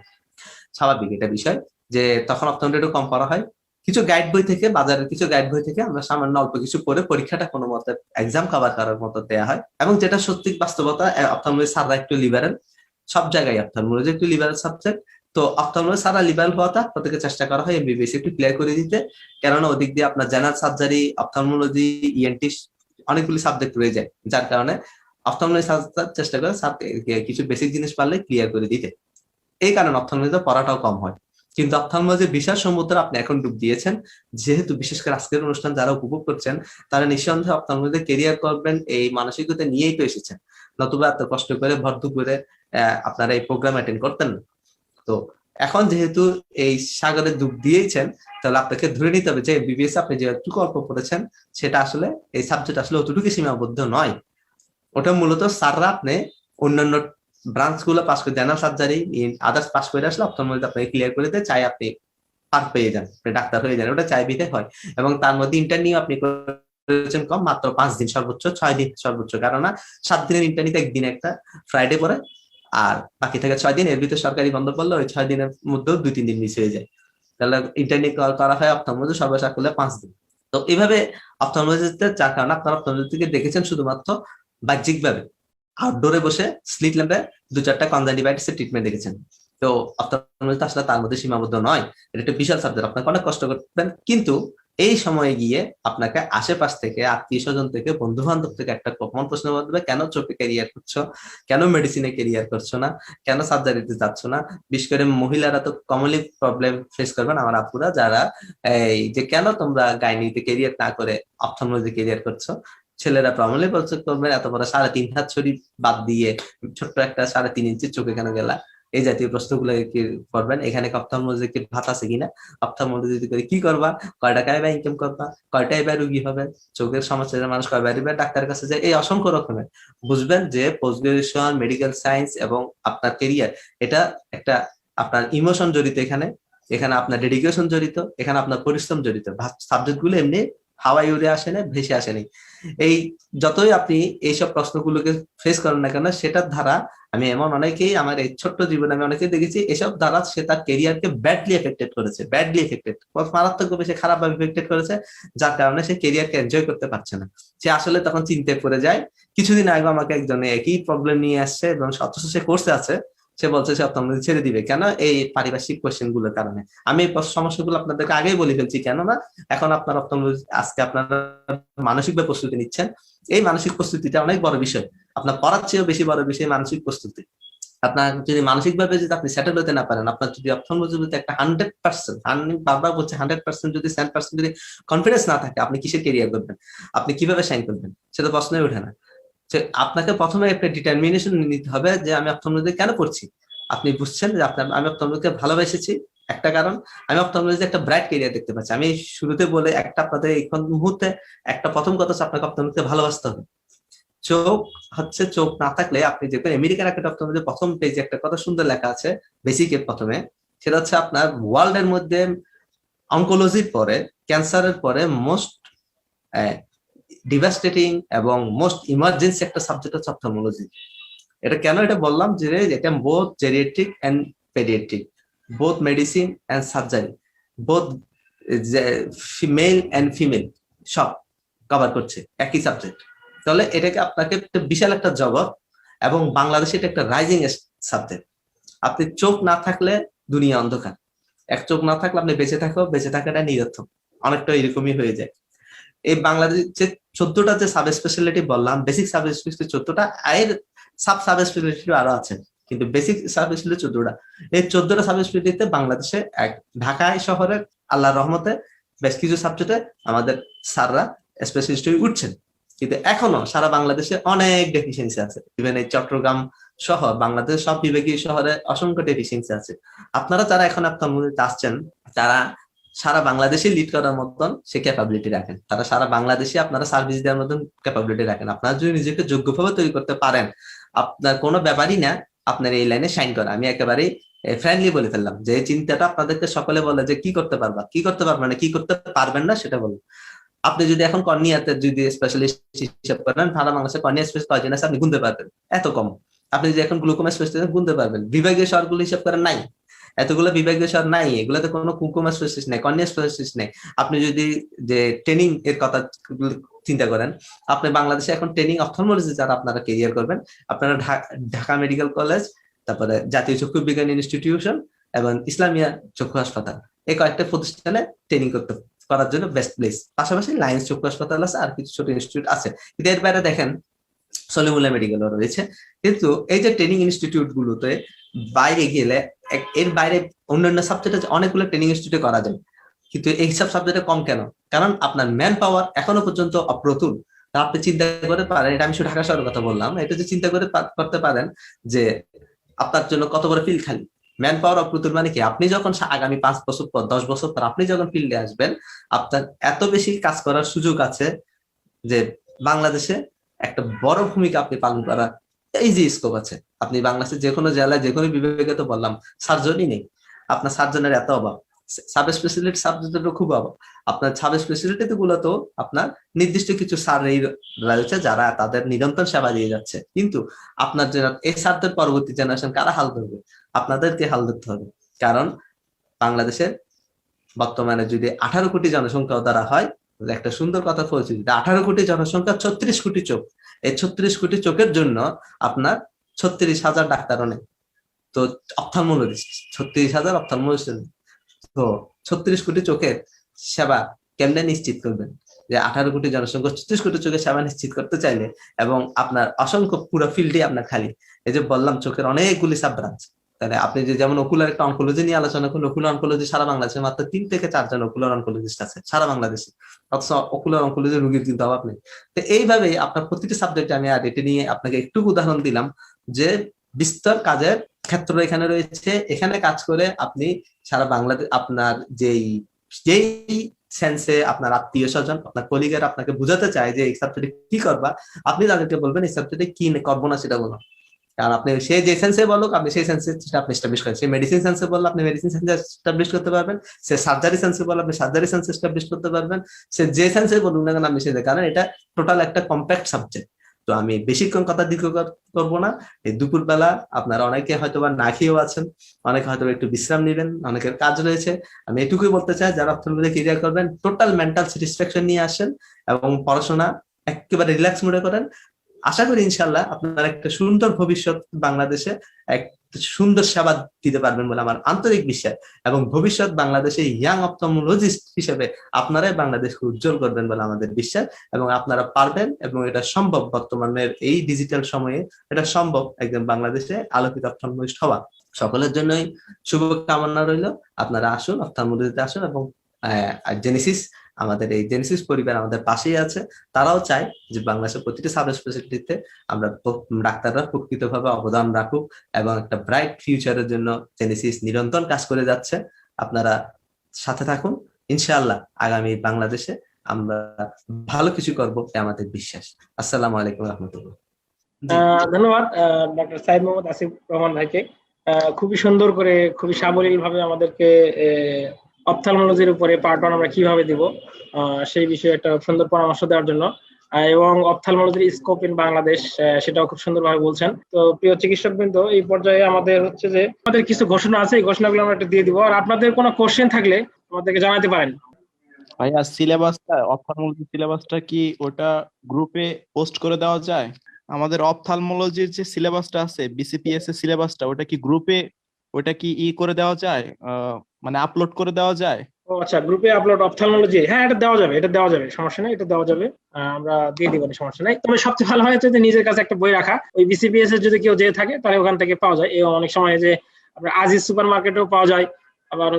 স্বাভাবিক এটা বিষয় যে তখন অপথলমোলজি একটু কম পড়া হয়। কিছু গাইড বই থেকে, বাজারের কিছু গাইড বই থেকে আমরা সামান্য অল্প কিছু পড়ে পরীক্ষাটা কোনো মতে এক্সাম কভার করার মতো দেওয়া হয় এবং যেটা সত্যি বাস্তবতা অপথলমোলজি স্যাররা একটু লিবারেল, সব জায়গায় অপথলমোলজি একটু লিবারেল সাবজেক্ট। তো অপথলমোলজি স্যাররা লিবারেল হওয়াটা প্রত্যেকে চেষ্টা করা হয় এমবিবিএস একটু ক্লিয়ার করে দিতে, কেননা ওদিক দিয়ে আপনার জেনারেল সার্জারি, অপথলমোলজি, ইএনটি অনেকগুলি সাবজেক্ট রয়ে যায়, যার কারণে অপথলমোলজি চেষ্টা করে স্যার কিছু বেসিক জিনিস পারলে ক্লিয়ার করে দিতে। এই কারণে অপথলমোলজিতে পড়াটাও কম হয়। কিন্তু অপথলমোলজির বিশাল সমুদ্র আপনি এখন ডুব দিয়েছেন। যেহেতু বিশেষ করে আজকের অনুষ্ঠান যারা উপভোগ করছেন তারা নিঃসন্দেহে অপথলমোলজিতে ক্যারিয়ার করবেন এই মানসিকতা নিয়েই তো এসেছেন, নতুবা এত কষ্ট করে ভর দুপুরে আপনারা এই প্রোগ্রাম অ্যাটেন্ড করতেন না। তো এখন যেহেতু এই সাগরে ডুব দিয়েছেন, তাহলে আপনাকে ধরে নিতে হবে যে বিবিএস আপনি যেটুকু অল্প পড়েছেন সেটা আসলে এই সাবজেক্ট আসলে অতটুকু সীমাবদ্ধ নয়। ওটা মূলত স্যাররা আপনি অন্যান্য ব্রাঞ্চ গুলো পাস করে, জেনারেল সার্জারি আদার্স পাস করে আসলে অপথলমোলজি আপনাকে ক্লিয়ার করে দেয়, চাই আপনি পার পেয়ে যান, আপনি ডাক্তার হয়ে যান, ওটা চাইবিতে হয়। এবং তার মধ্যে ইন্টারনিউ আপনি করেছেন কম, মাত্র 5 দিন, সর্বোচ্চ 6 দিন সর্বোচ্চ, কেননা 7 দিনের ইন্টারনিতে একদিন একটা ফ্রাইডে পরে, আর বাকি থেকে 6 দিন, এর ভিতরে সরকারি বন্ধ পড়লে ওই 6 দিনের মধ্যেও 2-3 দিন মিস হয়ে যায়। তাহলে ইন্টারনিউ করা হয় অপথলমোলজি সর্বোচ্চ করলে 5 দিন। তো এইভাবে অপথলমোলজিতে যার কারণে আপনারা অপথলমোলজিকে দেখেছেন শুধুমাত্র বাহ্যিক ভাবে, আউটডোরে বসে স্লিট ল্যাম্পে 2-4টা কনজাংটিভাইটিস এর ট্রিটমেন্ট দেখেছেন। তো অপথলমোলজি আসলে তার মধ্যে সীমাবদ্ধ নয়, এটা একটা বিশাল সাবজেক্ট, আপনাকে অনেক কষ্ট করবেন। কিন্তু এই সময়ে গিয়ে আপনাকে আশেপাশ থেকে, আত্মীয় স্বজন থেকে, বন্ধু বান্ধব থেকে একটা কমন প্রশ্ন করবে, কেন চোখে ক্যারিয়ার করছো, কেন মেডিসিনে ক্যারিয়ার করছো না, কেন সার্জারিতে যাচ্ছ না। বিশেষ করে মহিলারা তো কমনলি প্রবলেম ফেস করবেন, আমার আপুরা, যারা এই যে কেন তোমরা গাইনিতে ক্যারিয়ার না করে অপথলমোলজি ক্যারিয়ার করছো। ছেলেরা প্রবলেম করবেন, এত বড় 3.5 হাত ছড়ি বাদ দিয়ে ছোট্ট একটা 3.5 ইঞ্চি চোখে কেন গেলা, এই জাতীয় প্রশ্নগুলো কি করবেন। এখানে অপথলমোলজি কি ভাত আছে কিনা, অপথলমোলজি করে কি করবা, কয় টাকা এবার ইনকাম করবা, কয়টা এবার রুগী হবে, চোখের সমস্যা মানুষ কয়বার এবার ডাক্তারের কাছে যায়, এই অসংখ্য রকমের। বুঝবেন যে পোস্ট গ্রাজুয়েশন, মেডিকেল সায়েন্স এবং আপনার কেরিয়ার, এটা একটা আপনার ইমোশন জড়িত, এখানে এখানে আপনার ডেডিকেশন জড়িত, এখানে আপনার পরিশ্রম জড়িত। সাবজেক্ট গুলো এমনি হাওয়ায় উড়ে আসে না, ভেসে আসেনি। এই যতই আপনি এইসব প্রশ্নগুলোকে ফেস করেন না কেন, সেটার দ্বারা আমি এমন অনেকেই আমার এই ছোট্ট জীবনে আমি অনেকেই দেখেছি, এসব দ্বারা সে তার কেরিয়ারকে ব্যাডলি এফেক্টেড করেছে, ব্যাডলি এফেক্টেড, মারাত্মকভাবে সে খারাপ ভাবে এফেক্টেড করেছে, যার কারণে সে কেরিয়ারকে এনজয় করতে পারছে না। সে আসলে তখন চিন্তায় পড়ে যায়। কিছুদিন আগে আমাকে একজনে একই প্রবলেম নিয়ে আসছে এবং অথচ সে কোর্সে আছে, সে বলছে সে অপথলমোলজি ছেড়ে দিবে। কেন? এই পারিপার্শ্বিক কোয়েশ্চেন গুলোর কারণে। আমি এই সমস্যাগুলো আপনাদেরকে আগেই বলে ফেলছি, কেননা এখন আপনার অপথলমোলজি আজকে আপনারা মানসিকভাবে প্রস্তুতি নিচ্ছেন, এই মানসিক প্রস্তুতিটা অনেক বড় বিষয়। আপনার পড়ার চেয়েও বেশি বড় বিষয় মানসিক প্রস্তুতি। আপনার যদি মানসিকভাবে যদি আপনি সেটেল হতে না পারেন, আপনার যদি অপথলমোলজিতে একটা 100%, আমি বারবার বলছি 100% যদি 100% যদি কনফিডেন্স না থাকে, আপনি কিসের ক্যারিয়ার করবেন, আপনি কিভাবে শাইন করবেন, সেটা প্রশ্নই ওঠে না। আপনাকে প্রথমে একটা ডিটারমিনেশন নিতে হবে যে আমি অপথলমোলজি কেন পড়ছি। আপনি বুঝছেন যে আমি অপথলমোলজিকে ভালোবেসেছি, একটা কারণ আমি অপথলমোলজিতে একটা ব্রাইট ক্যারিয়ার দেখতে পাচ্ছি। আমি শুরুতে বলে একটা আপনাদের এই মুহূর্তে একটা প্রথম কথা হচ্ছে আপনাকে অপথলমোলজিকে ভালোবাসতে হবে। চোখ হচ্ছে, চোখ না থাকলে আপনি দেখবেন আমেরিকান একটা অপথলমোলজি প্রথম পেজে একটা কথা সুন্দর লেখা আছে বেসিকের প্রথমে, সেটা হচ্ছে আপনার ওয়ার্ল্ডের মধ্যে অনকোলজির পরে, ক্যান্সারের পরে মোস্ট ডিভাস্টেটিং এবং মোস্ট ইমার্জেন্সি একটা সাবজেক্ট হচ্ছে অপথলমোলজি। এটা কেন এটা বললাম, যে এটা both geriatric and paediatric, both medicine and surgery, both male and female সব কভার করছে একই সাবজেক্ট। তাহলে এটাকে আপনাকে একটা বিশাল একটা জগৎ, এবং বাংলাদেশে এটা একটা রাইজিং সাবজেক্ট। আপনি চোখ না থাকলে দুনিয়া অন্ধকার, এক চোখ না থাকলে আপনি বেঁচে থাকাটা নিরর্থক, অনেকটা এরকমই হয়ে যায়। এই বাংলাদেশ যে 14টা যে সাব স্পেশালিটি বললাম, বেসিক সাব স্পেশালিটি 14টা, এর সাব স্পেশালিটি আরো আছে, কিন্তু বেসিক সাব স্পেশালিটি 14টা। এই 14টা সাব স্পেশালিটিতে বাংলাদেশে ঢাকায় শহরে আল্লাহর রহমতে বেশ কিছু সাবজেক্টে আমাদের স্যাররা স্পেশালিস্ট হয়ে উঠছেন, কিন্তু এখনো সারা বাংলাদেশে অনেক ডেফিসিয়েন্সি আছে। ইভেন এই চট্টগ্রাম সহ বাংলাদেশের সব বিভাগীয় শহরে অসংখ্য ডেফিসিয়েন্সি আছে। আপনারা যারা এখন অপথলমোলজিতে আসছেন, তারা সারা বাংলাদেশে লিড করার মতন সে ক্যাপাবিলিটি রাখেন, তারা সারা বাংলাদেশে আপনারা সার্ভিস দেওয়ার মতন ক্যাপাবিলিটি রাখেন। আপনারা যদি নিজেকে যোগ্যভাবে তৈরি করতে পারেন, আপনার কোনো ব্যাপারই না আপনার এই লাইনে শাইন করা। আমি একেবারেই ফ্রেন্ডলি বলে ফেললাম যে চিন্তাটা আপনাদেরকে সকলে বলে যে কি করতে পারবা, কি করতে পারবে না, কি করতে পারবেন না সেটা বলুন। আপনি যদি এখন কর্নিয়াতে যদি স্পেশালিস্ট হিসাব করেন, সারা বাংলাদেশে কর্নিয়া স্পেশালিস্ট কয়জন আছে আপনি গুনতে পারবেন, এত কম। আপনি যদি এখন গ্লুকোমা স্পেশালিস্ট গুনতে পারবেন, বিভাগীয় শহরগুলো হিসাব করেন নাই, এতগুলো বিভাগীয় শহর নাই, এগুলোতে কোনো গ্লুকোমা স্পেশালিস্ট নেই, কর্নিয়া স্পেশালিস্ট নেই। আপনি যদি যে ট্রেনিং এর কথা চিন্তা করেন, আপনি বাংলাদেশে এখন ট্রেনিং অপথলমোলজি যারা আপনারা ক্যারিয়ার করবেন, আপনারা ঢাকা মেডিকেল কলেজ, তারপরে জাতীয় চক্ষু বিজ্ঞান ইনস্টিটিউশন এবং ইসলামিয়া চক্ষু হাসপাতাল, এই কয়েকটা প্রতিষ্ঠানে ট্রেনিং করার জন্য বেস্ট প্লেস। পাশাপাশি লায়েন্স চক্ষু হাসপাতাল আছে, আর কিছু ছোট ইনস্টিটিউট আছে। কিন্তু এর বাইরে দেখেন সলিমুল্লাহ মেডিকেলও রয়েছে। কিন্তু এই যে ট্রেনিং ইনস্টিটিউট গুলোতে বাইরে গেলে এর বাইরে অন্যান্য সাবজেক্টে অনেকগুলো ট্রেনিং ইনস্টিটিউটে করা যায়, কিন্তু এইসব সাবজেক্টে কম কেন? কারণ আপনার ম্যান পাওয়ার এখনো পর্যন্ত অপ্রতুল। আপনি চিন্তা করে পারেন, এটা আমি শুধু ঢাকা শহরের কথা বললাম, এটা যে চিন্তা করে করতে পারেন যে আপনার জন্য কত বড় ফিল্ড খালি। ম্যান পাওয়ার অপ্রতুল মানে কি, আপনি যখন আগামী 5 বছর পর 10 বছর পর আপনি যখন ফিল্ডে আসবেন, আপনার এত বেশি কাজ করার সুযোগ আছে যে বাংলাদেশে একটা বড় ভূমিকা আপনি পালন করার এই যে স্কোপ আছে। আপনি বাংলাদেশের যে কোনো জেলায় যে কোনো বিভাগে তো বললাম সার্জনই নেই, আপনার সার্জনের এত অভাব, সাব স্পেশালিটি সাবজেক্টেরও খুব অভাব। আপনার সাব স্পেশালিটি গুলোতেও আপনার নির্দিষ্ট কিছু স্যার রয়েছে যারা তাদের নিরন্তর সেবা দিয়ে যাচ্ছে, কিন্তু আপনার এই স্যারদের পরবর্তী জেনারেশন কারা হাল ধরবে? আপনাদেরকে হাল ধরতে হবে। কারণ বাংলাদেশের বর্তমানে যদি 18 কোটি জনসংখ্যা দ্বারা হয়, একটা সুন্দর কথা বলছি, 18 কোটি জনসংখ্যা 36 কোটি চোখ, এই 36 কোটি চোখের জন্য আপনার 36,000 ডাক্তারও নেই। তো অপথলমোলজিস্ট 36,000 অপথলমোলজিস্ট, তো 36 কোটি চোখের সেবা কেমনে নিশ্চিত করবেন? যে 18 কোটি জনসংখ্যা 36 কোটি চোখের সেবা নিশ্চিত করতে চাইলে, এবং আপনার অসংখ্য পুরো ফিল্ডে আপনার খালি, এই যে বললাম চোখের অনেকগুলি সাব ব্রাঞ্চ, তাহলে আপনি যে যেমন ওকুলার একটা অনকোলজি নিয়ে আলোচনা করুন, ওকুলার অনকোলজি সারা বাংলাদেশে মাত্র 3 থেকে 4 জন ওকুলার অনকোলজিস্ট আছে সারা বাংলাদেশে, অথচ ওকুলার অনকোলজি রোগীর কিন্তু অভাব নেই। তো এইভাবেই আপনার প্রতিটি সাবজেক্টে আমি আর এটি নিয়ে আপনাকে একটু উদাহরণ দিলাম যে বিস্তর কাজের ক্ষেত্র এখানে রয়েছে। এখানে কাজ করে আপনি সারা বাংলাদেশ আপনার যেই সেন্সে আপনার আত্মীয় স্বজন আপনার কলিগের আপনাকে বুঝাতে চায় যে এই সাবজেক্টে কি করবা, আপনি তাদেরকে বলবেন এই সাবজেক্টে কি করবো না সেটা বলো। কারণ আপনি সে যে সেন্সে বলুক আপনি সেই সেন্সে আপনি এস্টাবলিশ করেন, সে মেডিসিন সেন্সে বললে আপনি মেডিসিন সেন্সে এস্টাবলিশ করতে পারবেন, সে সার্জারি সেন্সে বললে আপনি সার্জারি সেন্সে এস্টাবলিশ করতে পারবেন, সে যে সেন্সে বলুন না কেন আপনি সেটা, কারণ এটা টোটাল একটা কম্প্যাক্ট সাবজেক্ট। তো আমি বেশিক্ষণ কথা দীর্ঘ করবো না। এই দুপুর বেলা আপনারা অনেকে হয়তো বা না খেয়েও আছেন, অনেকে হয়তো একটু বিশ্রাম নেবেন, অনেকের কাজ রয়েছে। আমি এটুকুই বলতে চাই, যারা অপথলমোলজি ক্যারিয়ার করবেন টোটাল মেন্টাল স্যাটিসফ্যাকশন নিয়ে আসেন এবং পড়াশোনা একেবারে রিল্যাক্স মোডে করেন। আশা করি ইনশাল্লাহ আপনারা একটা সুন্দর ভবিষ্যৎ বাংলাদেশে এক সুন্দর সেবা দিতে পারবেন বলে আমার আন্তরিক বিশ্বাস, এবং ভবিষ্যৎ বাংলাদেশে ইয়াং অপথলমোলজিস্ট হিসেবে আপনারাই বাংলাদেশকে উজ্জ্বল করবেন বলে আমাদের বিশ্বাস, এবং আপনারা পারবেন এবং এটা সম্ভব। বর্তমানের এই ডিজিটাল সময়ে এটা সম্ভব একজন বাংলাদেশে আলোকিত অপথলমোলজিস্ট হওয়া। সকলের জন্যই শুভকামনা রইল। আপনারা আসুন, অপথলমোলজিতে আসুন, এবং জেনেসিস আমাদের এই জেনেসিস পরিবার আমাদের পাশেই আছে। তারাও চায় যে বাংলাদেশের প্রতিটি সাব স্পেশালিটিতে আমরা ডাক্তাররা প্রকৃতভাবে অবদান রাখুক, এবং একটা ব্রাইট ফিউচারের জন্য জেনেসিস নিরন্তর কাজ করে যাচ্ছে। আপনারা সাথে থাকুন, ইনশাআল্লাহ আগামী বাংলাদেশে আমরা ভালো কিছু করব আমাদের বিশ্বাস। আসসালামু আলাইকুম রহমতুল্লাহ। ধন্যবাদ ডক্টর সাইদ মোহাম্মদ আসিফ রহমান ভাইকে, খুবই সুন্দর করে খুবই সাবলীল ভাবে আমাদেরকে অপথলমোলজির উপরে পার্ট 1 আমরা কিভাবে দিব সেই বিষয়ে একটা সুন্দর পরামর্শ দেওয়ার জন্য, এবং অপথলমোলজির স্কোপ ইন বাংলাদেশ সেটাও খুব সুন্দরভাবে বলছেন। তো প্রিয় চিকিৎসকবৃন্দ, এই পর্যায়ে আমাদের হচ্ছে যে আমাদের কিছু ঘোষণা আছে, এই ঘোষণাগুলো আমরা একটু দিয়ে দিব, আর আপনাদের কোনো কোশ্চেন থাকলে আমাদেরকে জানাতে পারেন। ভাইয়া সিলেবাসটা, অপথলমোলজি সিলেবাসটা কি ওটা গ্রুপে পোস্ট করে দেওয়া যায়? আমাদের অপথলমোলজির যে সিলেবাসটা আছে, বিসিপিএস এর সিলেবাসটা, ওটা কি গ্রুপে, ওটা কি করে দেওয়া যায়, মানে আপলোড করে দেওয়া যায়? ও আচ্ছা, গ্রুপে আপলোড অপথলমোলজি, হ্যাঁ এটা দেওয়া যাবে, এটা দেওয়া যাবে, সমস্যা নেই, এটা দেওয়া যাবে, আমরা দিয়ে দিব, সমস্যা নেই। তবে সবচেয়ে ভালো হয় যে নিজের কাছে একটা বই রাখা, ওই বিসিপিএস এর যদি কেউ যেয়ে থাকে তাহলে ওখান থেকে পাওয়া যায়। এবং অনেক সময় যে আপনার আজিজ সুপার মার্কেটেও পাওয়া যায়, আবার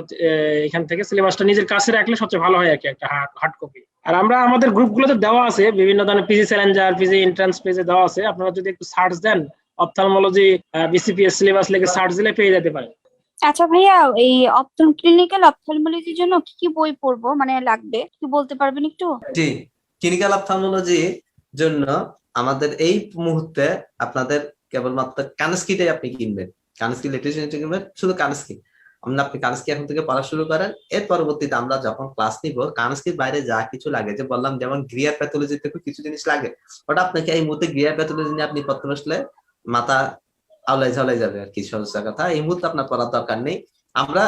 এখান থেকে সিলেবাসটা নিজের কাছে রাখলে সবচেয়ে ভালো হয় আর কি, একটা হার্ড কপি। আর আমরা আমাদের গ্রুপগুলোতে দেওয়া আছে বিভিন্ন ধরনের পিজি চ্যালেঞ্জার, পিজি এন্ট্রান্স পেজে দেওয়া আছে, আপনারা যদি একটু সার্চ দেন অপথলমোলজি বিসিপিএস সিলেবাস লিখে সার্চ দিলে পেয়ে যেতে পারেন। আচ্ছা ভাইয়া, এই ক্লিনিক্যাল অপথলমোলজির জন্য কি কি বই পড়বো মানে লাগবে, কি বলতে পারবেন একটু? জি, ক্লিনিক্যাল অপথলমোলজির জন্য আমাদের এই মুহূর্তে আপনাদের কেবলমাত্র কানস্কিটাই আপনি কিনবেন, কানস্কি লিটারেচার কিনবেন, শুধু কানস্কি। আপনি কানস্কি এখন থেকে পড়া শুরু করেন, এর পরবর্তীতে আমরা যখন ক্লাস নিব কানস্কির বাইরে যা কিছু লাগে, যে বললাম যেমন গ্রিয়ার প্যাথোলজিতে কিছু জিনিস লাগে, ওটা আপনাকে এই মুহূর্তে গ্রিয়ার প্যাথোলজি নিয়ে আপনি পড়তে বসলে মাথা আওলাই ঝালাই যাবে আর কি, সহজ কথা। এই মুহূর্তে আপনার পড়ার দরকার নেই। আমরা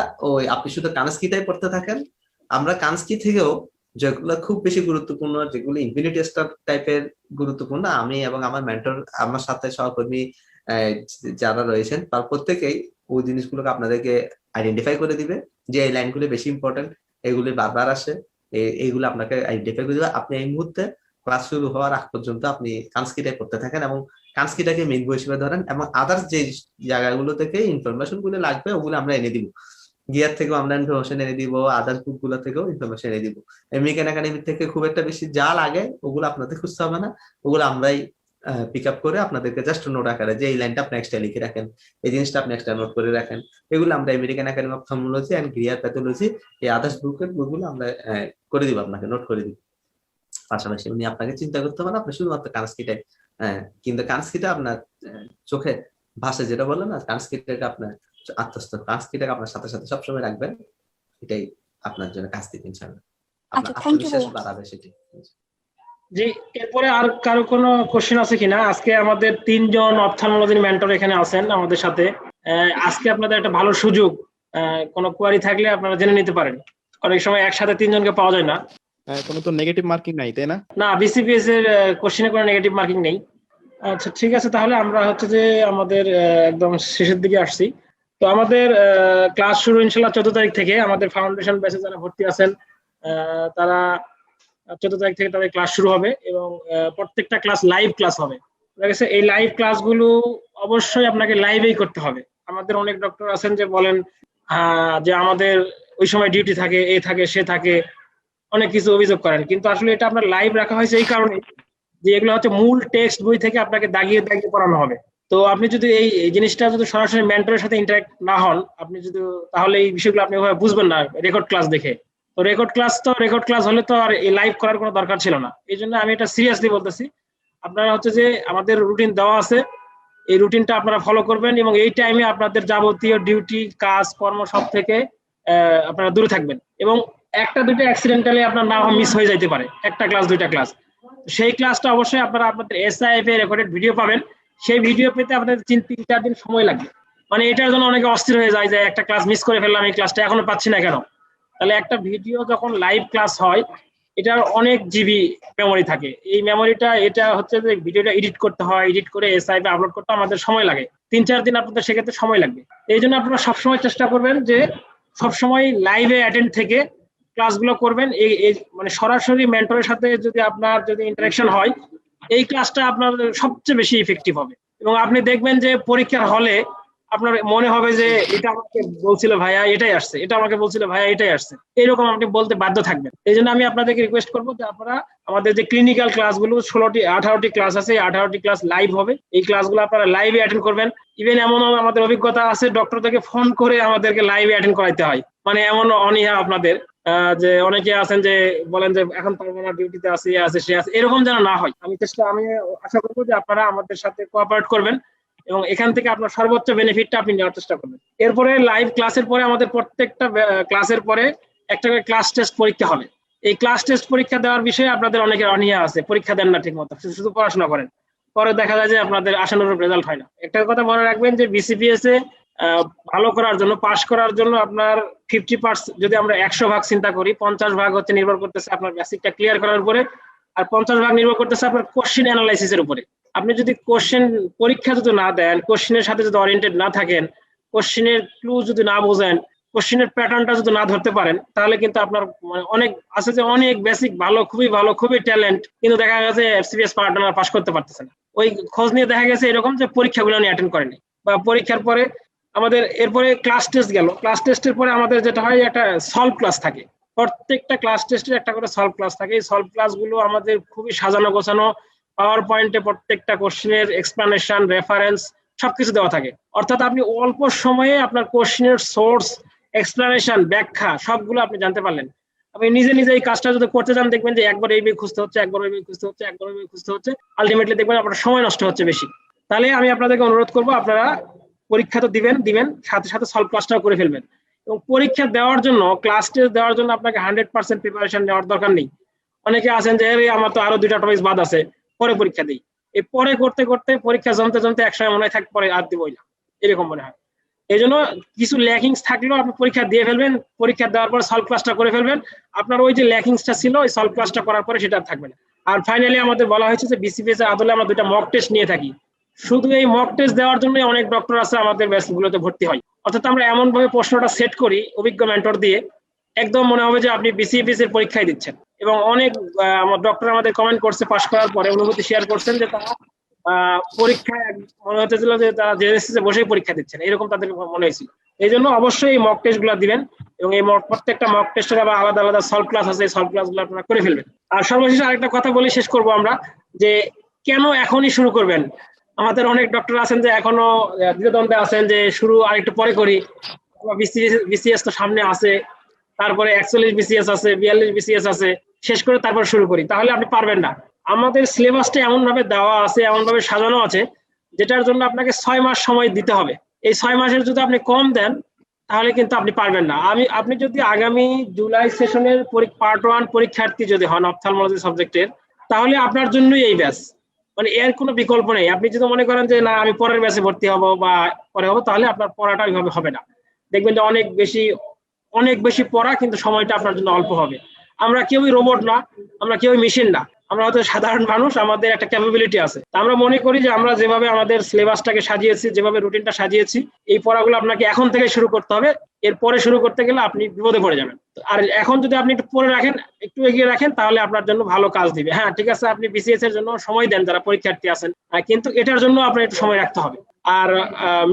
আপনি শুধু কানস্কিটাই পড়তে থাকেন। আমরা কানস্কি থেকেও যেগুলো খুব বেশি গুরুত্বপূর্ণ, যেগুলো ইনফিনিটি স্টার টাইপের গুরুত্বপূর্ণ, আমি এবং আমার মেন্টর, আমার সাথে সহকর্মী যারা রয়েছেন তার প্রত্যেকেই ওই জিনিসগুলোকে আপনাদেরকে আইডেন্টিফাই করে দিবে, যে এই লাইনগুলো বেশি ইম্পর্টেন্ট, এগুলি বারবার আসে, এইগুলো আপনাকে আইডেন্টিফাই করে দিবে। আপনি এই মুহূর্তে ক্লাস শুরু হওয়ার আগ পর্যন্ত আপনি কান্সকিটাই করতে থাকেন এবং কান্সকিটাকে মেইন বই হিসেবে ধরেন, এবং আদার্স যে জায়গাগুলো থেকে ইনফরমেশন গুলো লাগবে ওগুলো আমরা এনে দিব। গিয়ার থেকেও আমরা ইনফরমেশন এনে দিব, আদার্স বুক গুলো থেকেও ইনফরমেশন এনে দিব। আমেরিকান একাডেমি থেকে খুব একটা বেশি যা লাগে ওগুলো আপনাদের খুঁজতে হবে না, ওগুলো আমরাই পিক আপ করে আপনাদেরকে জাস্ট নোট আকারে যে এই লাইনটা আপনি এক্সট্রা লিখে রাখেন, এই জিনিসটা আপনি এক্সট্রা নোট করে রাখেন, এগুলো আমরা American Academy of Ophthalmology and গিয়ার প্যাথোলজি এই আদার্স বুকের বইগুলো আমরা করে দিব, আপনাকে নোট করে দিব। পাশাপাশি উনি আপনাকে চিন্তা করতে হবে না, আপনি শুধুমাত্র কান্সকিটাই কিন্তু কান্সকিটা আপনার চোখে ভাষা যেটা বললেন না, কান্সকিটাকে আপনার আত্মস্থ, কান্সকিটাকে আপনার সাথে সাথে সবসময় রাখবেন, এটাই আপনার জন্য কাজ দিতে ইনশাআল্লাহ আপনার আত্মবিশ্বাস বাড়াবে সেটি। জি, এরপরে আর কারো কোনো কোশ্চেন আছে কিনা? আজকে আমাদের 3 জন অপথলমোলজির মেন্টর এখানে আছেন আমাদের সাথে। আজকে আপনাদের একটা ভালো সুযোগ, কোনো কোয়ারি থাকলে আপনারা জেনে নিতে পারেন। অনেক সময় একসাথে 3 জনকে পাওয়া যায় না। কোনো তো নেগেটিভ মার্কিং নাই তাই না? না, বিসিপিএস এর কোশ্চেনে কোনো নেগেটিভ মার্কিং নেই। আচ্ছা ঠিক আছে, তাহলে আমরা হচ্ছে যে আমাদের একদম শেষের দিকে আসছি। তো আমাদের ক্লাস শুরু ইনশাআল্লাহ 14 তারিখ থেকে। আমাদের ফাউন্ডেশন ব্যাচে যারা ভর্তি আছেন তারা 14 তারিখ থেকে তাদের ক্লাস শুরু হবে এবং প্রত্যেকটা ক্লাস লাইভ ক্লাস হবে। ঠিক আছে, এই লাইভ ক্লাসগুলো অবশ্যই আপনাকে লাইভেই করতে হবে। আমাদের অনেক ডক্টর আছেন যে বলেন যে আমাদের ওই সময় ডিউটি থাকে, এ থাকে, সে থাকে, অনেক কিছু অভিযোগ করেন, কিন্তু আসলে এটা আপনার লাইভ রাখা হয়েছে এই কারণে যে এগুলো হচ্ছে মূল টেক্সট বই থেকে আপনাকে দাগিয়ে দাগিয়ে পড়ানো হবে। তো আপনি যদি এই জিনিসটা যদি সরাসরি মেন্টরের সাথে ইন্টারঅ্যাক্ট না হন, আপনি যদি তাহলে এই বিষয়গুলো আপনি ওভাবে বুঝবেন না রেকর্ড ক্লাস দেখে। তো রেকর্ড ক্লাস হলে তো আর এই লাইভ করার কোনো দরকার ছিল না। এই জন্য আমি এটা সিরিয়াসলি বলতেছি, আপনারা হচ্ছে যে আমাদের রুটিন দেওয়া আছে, এই রুটিনটা আপনারা ফলো করবেন এবং এই টাইমে আপনাদের যাবতীয় ডিউটি কাজ কর্ম সব থেকে আপনারা দূরে থাকবেন। এবং একটা দুটো অ্যাক্সিডেন্টালি আপনার না মিস হয়ে যাইতে পারে, একটা ক্লাস দুইটা ক্লাস, সেই ক্লাসটা অবশ্যই আপনারা আপনাদের এসআইএফ এর রেকর্ডেড ভিডিও পাবেন। সেই ভিডিও পেতে আপনাদের 3-4 দিন সময় লাগবে। মানে এটার জন্য অনেকে অস্থির হয়ে যায় যে একটা ক্লাস মিস করে ফেললাম, এই ক্লাসটা এখনো পাচ্ছি না কেন। তাহলে একটা ভিডিও যখন লাইভ ক্লাস হয় এটার অনেক জিবি মেমোরি থাকে। এই মেমোরিটা এটা হচ্ছে যে ভিডিওটা এডিট করতে হয়, এডিট করে এসআইএফ আপলোড করতে আমাদের সময় লাগে, 3-4 দিন আপনাদের সেক্ষেত্রে সময় লাগবে। এই জন্য আপনারা সবসময় চেষ্টা করবেন যে সবসময় লাইভে অ্যাটেন্ড থেকে ক্লাসগুলো করবেন। এই মানে সরাসরি মেন্টরের সাথে যদি আপনার ইন্টারাকশন হয়, এই ক্লাসটা আপনার সবচেয়ে বেশি ইফেক্টিভ হবে। এবং আপনি দেখবেন যে পরীক্ষার হলে আপনার মনে হবে যে এটা আমাকে বলছিল ভাইয়া এটাই আসছে, এটা আমাকে বলছিল ভাইয়া এটাই আসছে, এরকম আপনি বলতে বাধ্য থাকবেন। এই জন্য আমি আপনাদেরকে রিকোয়েস্ট করবো যে আপনারা আমাদের যে ক্লিনিক্যাল ক্লাসগুলো 18টি ক্লাস আছে, 18টি ক্লাস লাইভ হবে। এই ক্লাসগুলো আপনারা লাইভে অ্যাটেন্ড করবেন। ইভেন এমন আমাদের অভিজ্ঞতা আছে ডক্টরদেরকে ফোন করে আমাদেরকে লাইভে অ্যাটেন্ড করাইতে হয়। মানে এমন অনীহা আপনাদের যে অনেকে আছেন যে বলেন যে এখন পারবো না, ডিউটিতে আছে, সে আছে, এরকম যেন না হয়। আমি আশা করবো যে আপনারা আমাদের সাথে কোঅপারেট করবেন এবং এখান থেকে আপনার সর্বোচ্চ বেনিফিটটা আপনি নেওয়ার চেষ্টা করবেন। এরপরে লাইভ ক্লাসের পরে আমাদের প্রত্যেকটা ক্লাসের পরে একটা করে ক্লাস টেস্ট পরীক্ষা হবে। এই ক্লাস টেস্ট পরীক্ষা দেওয়ার বিষয়ে আপনাদের অনেকের অনীহা আছে, পরীক্ষা দেন না ঠিক মতো, শুধু পড়াশোনা করেন, পরে দেখা যায় যে আপনাদের আশানুরূপ রেজাল্ট হয় না। একটা কথা মনে রাখবেন যে বিসিপিএস এ ভালো করার জন্য, পাস করার জন্য আপনার 50% যদি আমরা 100 ভাগ চিন্তা করি, 50 ভাগ হচ্ছে নির্ভর করতেছে আপনার বেসিকটা ক্লিয়ার করার উপরে, আর 50 ভাগ নির্ভর করতেছে আপনার কোশ্চেন অ্যানালাইসিসের উপরে। আপনি যদি কোশ্চেন পরীক্ষা যদি না দেন, কোশ্চেনের সাথে যদি ওরিয়েন্টেড না থাকেন, কোশ্চেনের ক্লু যদি না বোঝেন, কোশ্চেনের প্যাটার্নটা যদি না ধরতে পারেন, তাহলে কিন্তু আপনার মানে অনেক আছে যে অনেক বেসিক ভালো, খুবই ট্যালেন্ট, কিন্তু দেখা গেছে এফসিপিএস পার্টনার পাস করতে পারতেছে না। ওই খোঁজ নিয়ে দেখা গেছে এরকম যে পরীক্ষাগুলো নিয়ে অ্যাটেন্ড করেনি, বা পরীক্ষার পরে আমাদের এরপরে ক্লাস টেস্ট গেল, ক্লাস টেস্টের পরে আমাদের যেটা হয় একটা সলভ ক্লাস থাকে। প্রত্যেকটা ক্লাস টেস্টের একটা করে সলভ ক্লাস থাকে। এই সলভ ক্লাসগুলো আমাদের খুবই সাজানো গোছানো, পাওয়ার পয়েন্টে প্রত্যেকটা কোশ্চেনের এক্সপ্লানেশন, রেফারেন্স সবকিছু দেওয়া থাকে। অর্থাৎ আপনি অল্প সময়ে আপনার কোশ্চেনের সোর্স, এক্সপ্লানেশন, ব্যাখ্যা সবগুলো আপনি জানতে পারলেন। আপনি নিজে এই কাজটা যদি করতে যান, দেখবেন যে একবার এই বই খুঁজতে হচ্ছে, একবার ওই বই খুঁজতে হচ্ছে, একবার ওই বই খুঁজতে হচ্ছে, আলটিমেটলি দেখবেন আপনার সময় নষ্ট হচ্ছে বেশি। তাহলে আমি আপনাদেরকে অনুরোধ করবো, আপনারা পরীক্ষা তো দিবেন, সাথে সাথে সলভ ক্লাসটাও করে ফেলবেন। এবং পরীক্ষা দেওয়ার জন্য, ক্লাস টেস্ট দেওয়ার জন্য আপনাকে 100% প্রিপারেশন নেওয়ার দরকার নেই। অনেকে আছেন যে আমার তো আরো 2টা টপিক বাদ আছে, পরে পরীক্ষা দিই, এই পরে করতে করতে পরীক্ষা জমতে একসময় মনে হয় থাক পরে আর দিবই না, এরকম মনে হয়। এই জন্য কিছু ল্যাকিংস থাকলেও আপনি পরীক্ষা দিয়ে ফেলবেন, পরীক্ষা দেওয়ার পর সলভ ক্লাসটা করে ফেলবেন। আপনার ওই যে ল্যাকিংসটা ছিল, ওই সলভ ক্লাসটা করার পরে সেটা থাকবে না। আর ফাইনালি আমাদের বলা হয়েছে যে বিসিপিএস এর আদলে আমরা 2টা মক টেস্ট নিয়ে থাকি। শুধু এই মক টেস্ট দেওয়ার জন্য অনেক ডক্টর আছে আমাদের ব্যাচগুলোতে ভর্তি হয়। অর্থাৎ আমরা এমন ভাবে প্রশ্নটা সেট করি অভিজ্ঞ মেন্টর দিয়ে, একদম মনে হবে যে আপনি বিসিপিএস এর পরীক্ষায় দিচ্ছেন। এবং অনেক আমার ডক্টর আমাদের কমেন্ট করছে পাশ করার পরে অনুভূতি শেয়ার করছেন যে তারা পরীক্ষায় মনে হতেছিল যে তারা জেএসএস বসেই পরীক্ষা দিচ্ছেন, এরকম তাদের মনে হয়েছিল। এই জন্য অবশ্যই এই মক টেস্ট গুলা দিবেন এবং এই প্রত্যেকটা মক টেস্টের আবার আলাদা আলাদা সলভ ক্লাস আছে, সলভ ক্লাস গুলো আপনারা করে ফেলবেন। আর সর্বশেষ আরেকটা কথা বলে শেষ করব আমরা, যে কেন এখনই শুরু করবেন। আমাদের অনেক ডক্টর আছেন যে এখনো দ্বিধাদ্বন্দ্বে আছেন যে শুরু আরেকটু পরে করি, বিসিএস তো সামনে আছে, তারপরে 41 বিসিএস আছে, 42 বিসিএস আছে, শেষ করে তারপর শুরু করি, তাহলে আপনি পারবেন না। আমাদের সিলেবাসটা এমন ভাবে দেওয়া আছে, এমন ভাবে সাজানো আছে, যেটার জন্য আপনাকে 6 মাস সময় দিতে হবে। এই 6 মাসের যদি আপনি কম দেন তাহলে কিন্তু আপনি পারবেন না। আপনি যদি আগামী জুলাই সেশনের পার্ট 1 পরীক্ষার্থী যদি হন অপথলমোলজি সাবজেক্টের, তাহলে আপনার জন্যই এই ব্যাচ, মানে এর কোনো বিকল্প নেই। আপনি যদি মনে করেন যে না আমি পরের ব্যাচে ভর্তি হব বা পরে হবো, তাহলে আপনার পড়াটা ওইভাবে হবে না। দেখবেন যে অনেক বেশি পড়া, কিন্তু সময়টা আপনার জন্য অল্প হবে। আমরা কেউই রোবট না, আমরা কেউই মেশিন না, আমরা হয়তো সাধারণ মানুষ, আমাদের একটা ক্যাপাবিলিটি আছে। আমরা মনে করি যে আমরা যেভাবে আমাদের সিলেবাসটাকে সাজিয়েছি, যেভাবে রুটিনটা সাজিয়েছি, এই পড়াগুলো আপনাকে এখন থেকে শুরু করতে হবে। এরপরে শুরু করতে গেলে আপনি বিপদে পড়ে যাবেন। আর এখন যদি আপনি একটু পরে রাখেন, একটু এগিয়ে রাখেন, তাহলে আপনার জন্য ভালো কাজ দিবে। হ্যাঁ ঠিক আছে, আপনি বিসিএস এর জন্য সময় দেন যারা পরীক্ষার্থী আছেন, কিন্তু এটার জন্য আপনার একটু সময় রাখতে হবে। আর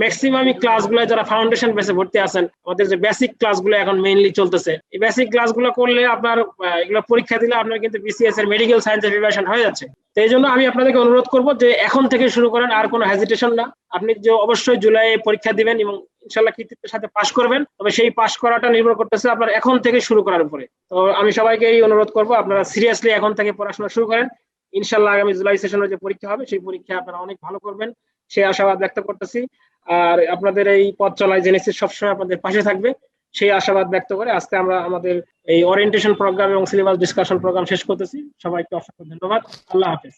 ম্যাক্সিমাম ক্লাসগুলো যারা ফাউন্ডেশন বেসে ভর্তি আছেন, আমাদের যে বেসিক ক্লাসগুলো এখন মেইনলি চলতেছে, এই বেসিক ক্লাসগুলো করলে আপনার এগুলো পরীক্ষা দিলে আপনার কিন্তু বিসিএস এর মেডিকেল সায়েন্সের প্রিপারেশন হয়ে যাচ্ছে। তো এই জন্য আমি আপনাদেরকে অনুরোধ করবো যে এখন থেকে শুরু করেন, আর কোনো হেজিটেশন না। আপনি যে অবশ্যই জুলাই পরীক্ষা দিবেন এবং ইনশাল্লাহ কৃতিত্বের সাথে পাশ করবেন, তবে সেই পাশ করাটা নির্ভর করতেছে আপনার এখন থেকে শুরু করার উপরে। তো আমি সবাইকে এই অনুরোধ করবো, আপনারা সিরিয়াসলি এখন থেকে পড়াশোনা শুরু করেন। ইনশাল্লাহ আগামী জুলাই সেশনের যে পরীক্ষা হবে, সেই পরীক্ষা আপনারা অনেক ভালো করবেন, সেই আশাবাদ ব্যক্ত করতেছি। আর আপনাদের এই পথ চলায় জেনেসিস সবসময় আপনাদের পাশে থাকবে, সেই আশাবাদ ব্যক্ত করে আজকে আমরা আমাদের এই ওরিয়েন্টেশন প্রোগ্রাম এবং সিলেবাস ডিসকাশন প্রোগ্রাম শেষ করতেছি। সবাইকে অসংখ্য ধন্যবাদ। আল্লাহ হাফেজ।